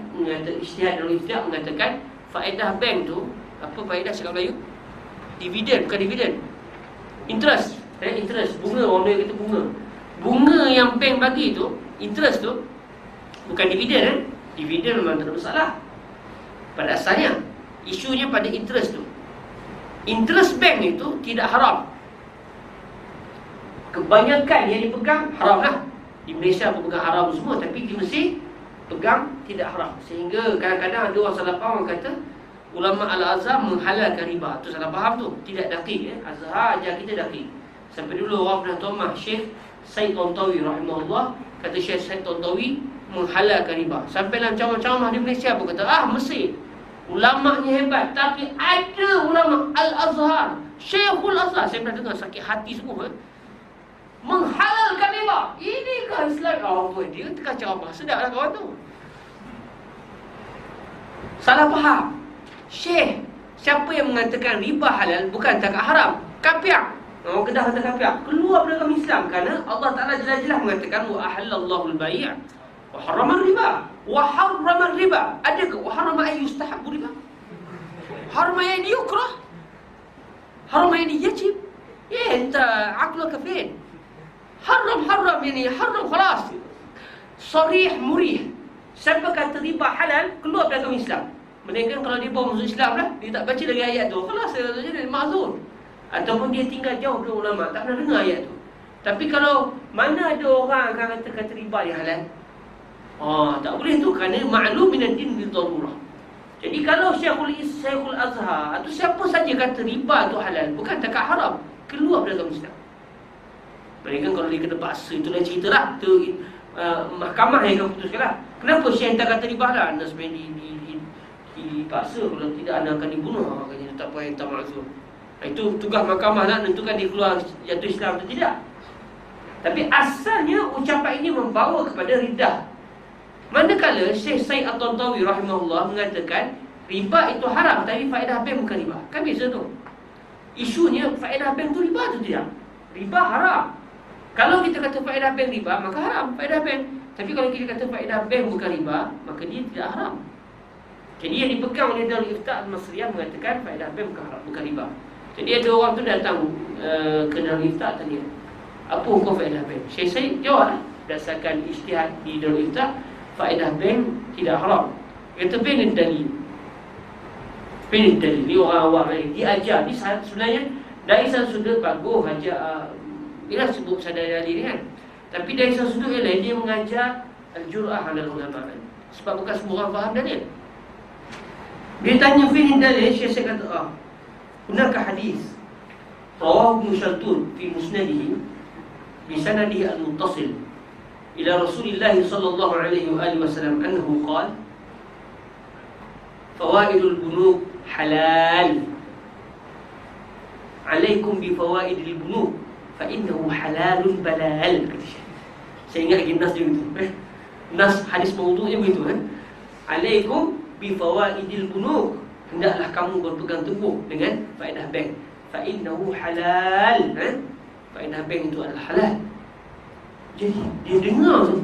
[SPEAKER 1] Darul Ifta mengatakan faedah bank tu, apa faedah cakap Melayu? Dividen, bukan dividen, interest. Interest, bunga, orang Melayu kata bunga. Bunga yang bank bagi tu, interest tu, bukan dividen. Dividen memang tak ada masalah pada asalnya. Isunya pada interest tu. Interest bank itu tidak haram. Kebanyakan yang dipegang haram lah. Di Malaysia pun pegang haram semua, tapi di Mesir pegang tidak haram. Sehingga kadang-kadang ada orang salah faham, kata ulama Al-Azhar menghalalkan riba. Itu salah faham tu, tidak dakik. Azhar ajar kita dakik. Sampai dulu orang pernah tomah Syekh Said Tontawi rahimahullah, kata Syekh Said Tontawi menghalalkan riba. Sampai dalam ceramah-ceramah di Malaysia pun kata, Mesir ulama'nya hebat, tapi ada ulama Al-Azhar, Syekhul Azhar, saya pernah dengar sakit hati semua, menghalalkan riba. Inikah Islam? Apa dia tengah ceramah, sedap lah kawan tu. Salah faham. Syekh, siapa yang mengatakan riba halal bukan cakap haram? Kapiak. Orang Kedah kata kapiak, keluar dari agama Islam. Kerana Allah Ta'ala jelas-jelas mengatakan wa ahallallahu al-bai' wa harrama riba. Wa harrama riba. Adakah wa harrama ay yustahabbu riba? Harrama yani yukrah. Harrama yani yajib. Ya, anta aqlaka fin. Haram yani haram khalas. Sarih murih. Siapa kata riba halal, keluar dari agama Islam. Melainkan kalau dia bawa masuk Islam lah, dia tak baca lagi ayat tu, khalas dia ma'zur. Ataupun dia tinggal jauh dari ulama, tak pernah dengar ayat tu. Tapi kalau mana ada orang akan kata riba dia halal, tak boleh tu, kerana ma'lum minan din bil darurah. Jadi kalau Syekhul Azhar atau siapa saja kata riba tu halal, bukan cakap haram, keluar dari agama Islam. Melainkan kalau dia kena paksa, itulah cerita lah. Itu mahkamah yang akan putuskan lah. Kenapa Syekh tak kata riba halal? Anda sebenarnya dipaksa, kalau tidak anda akan dibunuh. Makanya tak payah tak ma'zur. Itu tugas mahkamah nak menentukan dia keluar jatuh Islam atau tidak. Tapi asalnya ucapan ini membawa kepada riddah. Manakala Syekh Said At-Tantawi rahimahullah mengatakan riba itu haram, tapi faedah bank bukan riba. Kan beza tu. Isunya faedah bank tu riba atau tidak? Riba haram. Kalau kita kata faedah bank riba, maka haram faedah bank. Tapi kalau kita kata faedah bank bukan riba, maka dia tidak haram. Jadi yang dipegang oleh Darul Ifta Al-Masriyah mengatakan faedah bank bukan riba. Jadi ada orang tu datang ke Darul Ifta tanya, apa hukum faedah bank? Syekh Said jawab berdasarkan ijtihad di Darul Ifta, faedah bank tidak haram. Kata bank ni dalil. Bank ni dalil. Ni orang awam ni diajar. Ni sebenarnya dari satu sudut bagus ajar, dia sebut sadar dalil kan. Tapi dari satu sudut yang lain, dia mengajar al-jur'ah 'alal ulama. Sebab bukan semua orang faham dalil. Dia tanya fi'in dalil, Syekh Said kata, hunaka hadis rawahu Ibn Shaltun fi musnadihi bi sanadihi al-muttasil ila Rasulillah sallallahu alaihi wa alihi wasallam annahu qala fawaidul bunuk halal, alaikum bi fawaidil bunuk fa innahu halalun balal. Saya ingat lagi nas dia begitu. Nas hadis maudhu'nya begitu kan. Alaikum bi fawaidil bunuk, hendaklah kamu berpegang teguh dengan faedah bank. Fa innahu halal. Faedah bank itu adalah halal. Jadi dia dengar tu,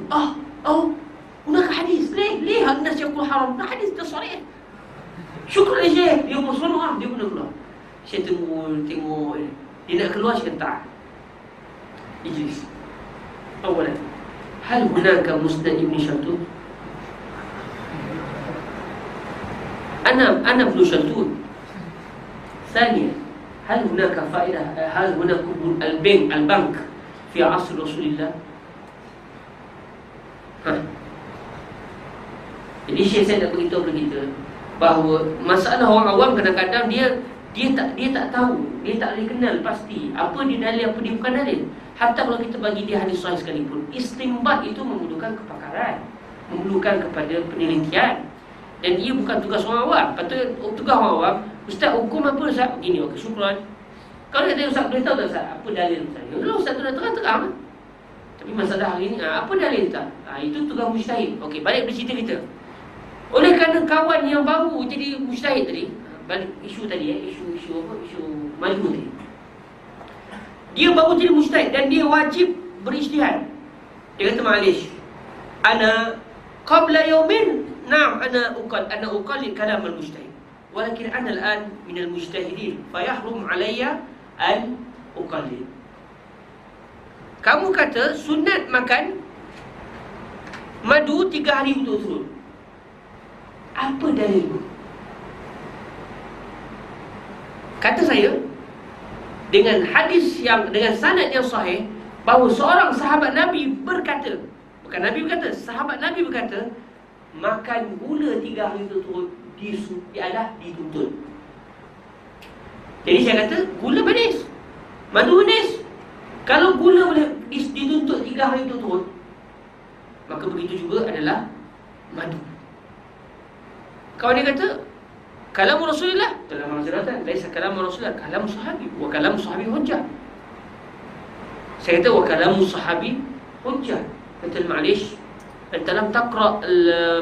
[SPEAKER 1] hunaka hadis, lihat nas yaqul haram, hadis tu sahih. Syukur Syekh. Dia pun seronok, dia pun nak keluar. Syekh tengok dia nak keluar, Syekh tak. Ijlis. Awalan, hal hunaka musnad Ibn Shaltun? Ana Ibn Shaltun. ثانيا, هل هناك فائدة؟ هل هناك البنك في عصر رسول الله؟ Jadi Syekh saya nak beritahu kepada kita bahawa masalah orang awam kadang-kadang dia tak tahu, dia tak boleh kenal pasti apa dia dalil, apa dia bukan dalil. Hatta kalau kita bagi dia hadis sahih sekalipun, istinbat itu memerlukan kepakaran, memerlukan kepada penelitian. Dan ia bukan tugas orang awam. Patut tugas orang awam, ustaz hukum apa ustaz? Begini, okey, syukran. Kalau dia ustaz boleh tahu tak ustaz apa dalil ustaz? Kalau ustaz tu dah terang-terang. Tapi masalah hari ni, apa dalil tak? Itu tugas mujtahid. Okey, balik pada cerita kita. Oleh kerana kawan yang baru jadi mujtahid tadi, balik isu tadi, isu maju tadi. Dia baru jadi mujtahid dan dia wajib berijtihad. Dia kata, "Ma'alish, ana qabla yawmin, na'am, ana uqallid kalam al-mujtahid. Walakin ana al-an min al-mujtahidin, fayahrum alayya an uqallid." Kamu kata sunat makan madu 3 hari betul-betul. Apa dalil? Kata saya, dengan hadis dengan sanad yang sahih, bahawa seorang sahabat Nabi berkata, bukan Nabi berkata, sahabat Nabi berkata, makan gula 3 hari betul-betul adalah dituntut. Jadi saya kata, gula manis, madu manis. Kalau gula boleh dituntut 3 hari betul-betul, maka begitu juga adalah madu. Kawan dia kata, kalam Rasulullah dalam mazharatan, laisa kalam Rasulullah, kalam sahabi, wa kalam sahabi hujjah. Saya kata, wa kalam sahabi hujjah. Kata, "Ma'lish, anta lam taqra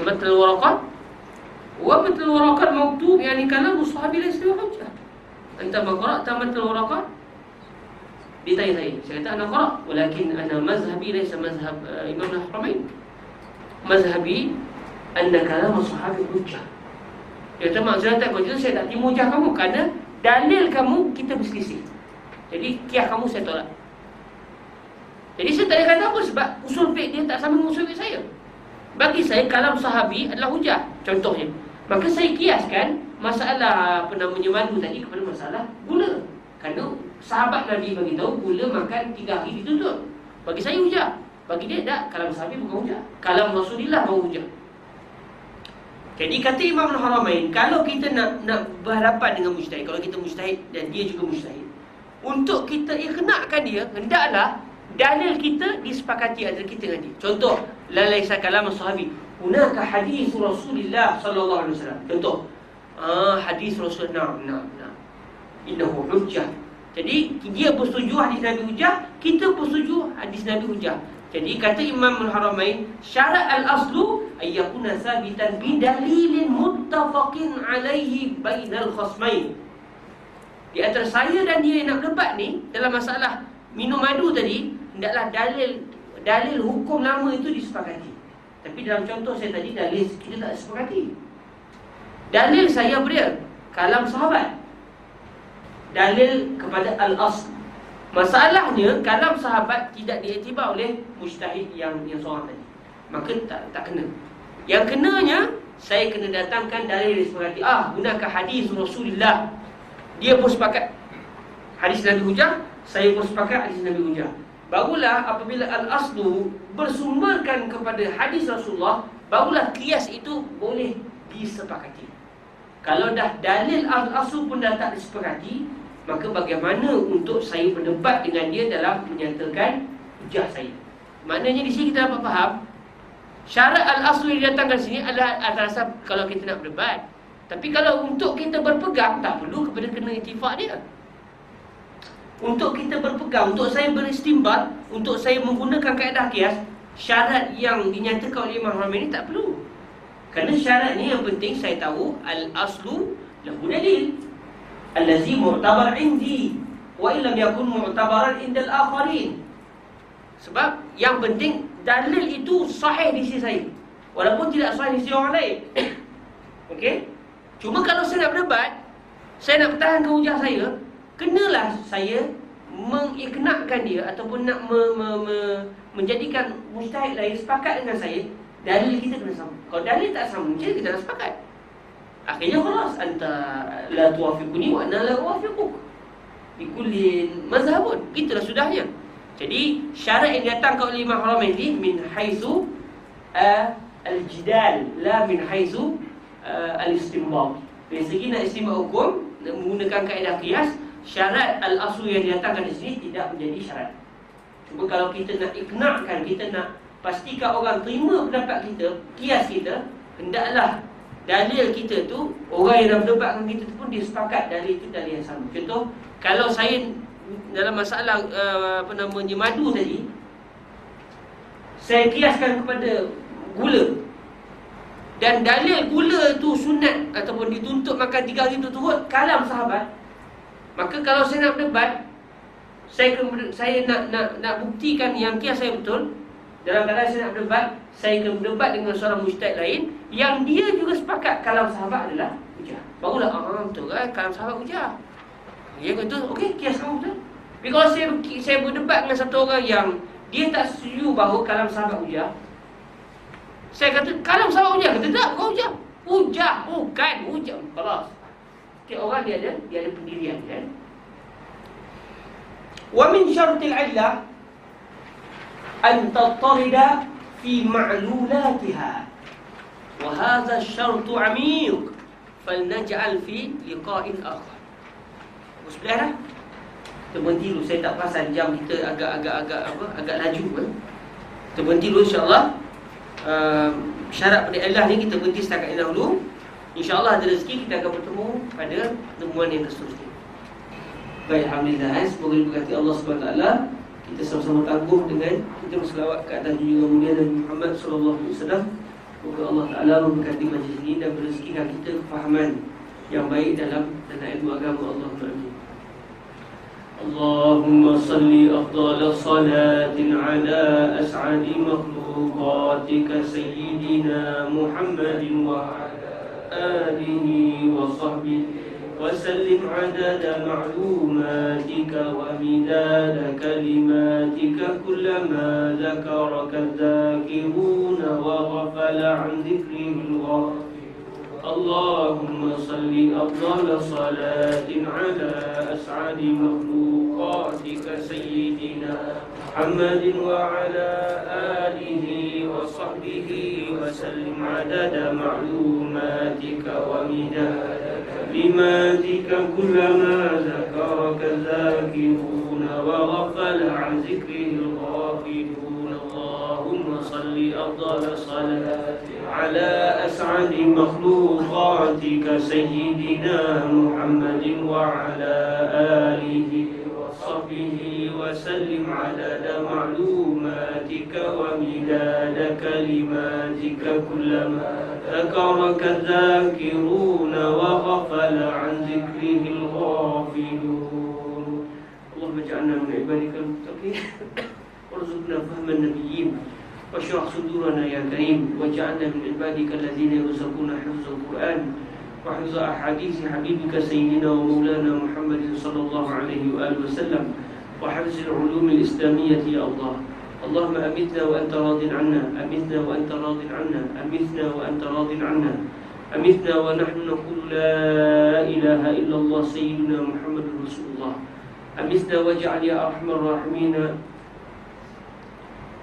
[SPEAKER 1] matn al-waraqat wa matn al-waraqat maktub, yani kalam sahabi laysa hujjah. Anta ma qara'ta matn al-waraqat?" Dia tanya saya. Saya kata, "Ana qara', walakin ana mazhabi laysa mazhab Imam al-Haramain. Mazhabi anna kalam sahabi hujjah." Dia kata, "Maksudnya tak, kalau saya tak terima hujah kamu, kerana dalil kamu kita berselisih. Jadi qiyas kamu saya tolak." Jadi saya tak boleh kata apa, sebab usul fiqh dia tak sama dengan usul fiqh saya. Bagi saya kalam sahabi adalah hujah, contohnya. Maka saya kiaskan masalah madu tadi kepada masalah gula. Kerana sahabat Nabi bagi tahu gula makan 3 hari dituntut. Bagi saya hujah. Bagi dia tak, kalam sahabi bukan hujah. Kalam Rasulullah baru hujah. Jadi kata Imam Al-Haramain, kalau kita nak berhadapan dengan mujtahid, kalau kita mujtahid dan dia juga mujtahid, untuk kita ikhnakan dia, hendaklah dalil kita disepakati antara kita dengan dia. Contoh, la laisa kalam sahabi, hunaka hadis Rasulullah sallallahu alaihi wasallam. Contoh, hadis Rasulullah, innahu hujjah. Jadi dia bersetuju hadis Nabi hujjah, kita bersetuju hadis Nabi hujjah. Jadi kata Imam Al-Haramain, syarat al-aslu ayyakuna sabitan bidalilin muttafaqin alaihi bainal khasmain. Di antara saya dan dia yang nak debat ni dalam masalah minum madu tadi, hendaklah dalil hukum lama itu disepakati. Tapi dalam contoh saya tadi, dalil kita tak sepakati. Dalil saya beri kalam sahabat, dalil kepada al-asl. Masalahnya kalam sahabat tidak diiktibar oleh mujtahid yang seorang tadi, maka tak kena. Yang kenanya, saya kena datangkan dalil disepakati. Gunakan hadis Rasulullah, dia pun sepakat hadis Nabi hujah, saya pun sepakat hadis Nabi hujah. Barulah apabila al-aslu bersumberkan kepada hadis Rasulullah, barulah qiyas itu boleh disepakati. Kalau dah dalil al-aslu pun dah tak disepakati, maka bagaimana untuk saya berdebat dengan dia dalam menyatakan hujah saya? Maknanya di sini kita dapat faham, syarat al-aslu yang didatangkan sini adalah atas kalau kita nak berdebat. Tapi kalau untuk kita berpegang, tak perlu kepada kena ittifaq dia. Untuk kita berpegang, untuk saya beristimbat, untuk saya menggunakan kaedah qiyas, syarat yang dinyatakan oleh Imam Haramain ini tak perlu. Kerana syarat ni yang penting saya tahu al-aslu lahu dalil allazi mu'tabar indi wa illam yakun mu'tabaran indal akharin. Sebab yang penting dalil itu sahih di sisi saya, walaupun tidak sahih di sisi orang lain. Okey? Cuma kalau saya nak berdebat, saya nak pertahankan hujah saya, kenalah saya mengiknakkan dia ataupun nak menjadikan mujtahid lain sepakat dengan saya. Dalil kita kena sama. Kalau dalil tak sama, macam kita nak sepakat. Akhirnya khalas, anta la tuwafiquni wa ana la uwafiquk. Bikullin mazhabun. Itulah sudahnya. Jadi syarat yang datangkan oleh Imam Haramain ini min haitsu al-jidal, la min haitsu al-istinbat. Dari segi nak istinbat hukum menggunakan kaedah qiyas, syarat al-aslu yang didatangkan di sini tidak menjadi syarat. Cuma kalau kita nak iknakkan, kita nak pastikan orang terima pendapat kita, qiyas kita, hendaklah dalil kita tu, orang yang nak berdebat dengan kita tu pun dia sepakat dalil itu dalil yang sama. Contoh, kalau saya dalam masalah madu tadi, saya kiaskan kepada gula, dan dalil gula tu sunat ataupun dituntut makan 3 hari berturut kalam sahabat, maka kalau saya nak berdebat, saya nak buktikan yang kias saya betul. Dalam keadaan saya nak berdebat, saya akan berdebat dengan seorang mujtahid lain yang dia juga sepakat kalam sahabat adalah hujah. Barulah, betul kan, kalam sahabat hujah. Ya betul, okey, kias kamu betul. Tapi kalau saya berdebat dengan satu orang yang dia tak setuju bahawa kalam sahabat hujah, saya kata kalam sahabat hujah, kata tak, bukan hujah. Hujah, bukan hujah. Khalas. Setiap orang dia ada pendirian kan. Wa min syartil illah an tattarida fi ma'lulatiha. Wa hadha syartu 'amiq. Falnaj'al fi liqa'in akhar. Sebelah dah. Kita berhenti dulu. Saya tak perasan jam kita agak laju kan. Kita berhenti dulu insya-Allah. Syarat pada ilah ni kita berhenti setakat ini dahulu. InsyaAllah ada rezeki kita akan bertemu pada temuan yang seterusnya. Baik, alhamdulillah. Semoga diberkati Allah SWT. Kita sama-sama tangguh dengan kita berselawat ke atas junjungan mulia Nabi Muhammad SAW. Semoga Allah Ta'ala memberkati majlis ini dan berezekikan kita kefahaman yang baik dalam ilmu agama. Allahumma amin. Allahumma salli afdal salatin ala as'adi makhluqatika sayyidina Muhammadin wa ala alihi wa sahbihi wa sallim adada ma'lumatika wa midada kalimatika kullama zakaraka dhakiruna wa ghafala an dhikrihil ghafilun. اللهم صل أفضل صلاة على أسعد مخلوقاتك سيدنا محمد وعلى آله وصحبه وسلم عدد معلوماتك ومداد كلماتك كلما ذكرك الذاكرون وغفل عن ذكره الغافلون. اللهم صل أفضل صلاة على أسعد مخلوقاتك سيدنا محمد وعلى آله وصحبه وسلم عدد معلوماتك ومداد كلماتك كلما ذكرك الذاكرون وغفل عن ذكره الغافلون. اللهم اجعلنا من عبادك المتقين وارزقنا فهم النبيين واشرح صدورنا يا كريم واجعلنا من عبادك الذين يرزقون حفظ القرآن وحفظ أحاديث حبيبك سيدنا ومولانا محمد صلى الله عليه وآله وسلم وحفظ العلوم الإسلامية يا الله. اللهم أمتنا وأنت راض عنا، أمتنا وأنت راض عنا، أمتنا وأنت راض عنا، أمتنا ونحن نقول لا إله إلا الله سيدنا محمد رسول الله. أمتنا واجعل يا أرحم الراحمين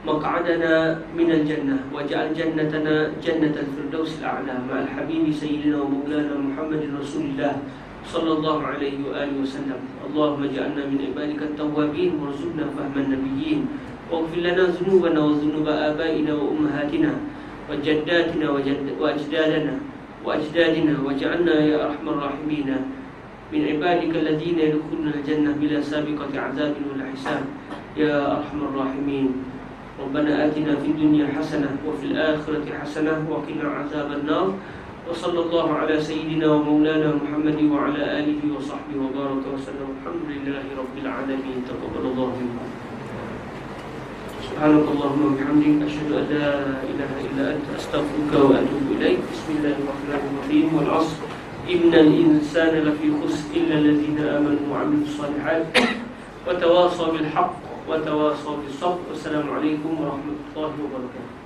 [SPEAKER 1] مقعدنا من الجنة واجعل جنتنا جنة الفردوس الأعلى مع الحبيب سيدنا ومولانا محمد رسول الله صلى الله عليه وآله وسلم. اللهم اجعلنا من عبادك التوابين وارزقنا فهم النبيين واغفر لنا ذنوبنا وذنوب آبائنا وأمهاتنا وجداتنا وأجدادنا واجعلنا يا أرحم الراحمين من عبادك الذين يدخلون الجنة بلا سابقة عذاب ولا حساب يا أرحم الراحمين. ربنا آتنا في الدنيا حسنة وفي الآخرة حسنة وقنا عذاب النار. وصلى الله على سيدنا ومولانا محمد وعلى آله وصحبه وبارك وسلم. الحمد لله رب العالمين. تقبل الله منكم. سبحانك اللهم وبحمدك أشهد أن لا إله إلا أنت أستغفرك وأتوب إليك. بسم الله الرحمن الرحيم. والعصر innal insana lafi khusr illa alladhina amanu wa 'amilus shalihat wa tawasaw bil haqq wa tawasaw bis sabr. Wassalamualaikum warahmatullahi wabarakatuh.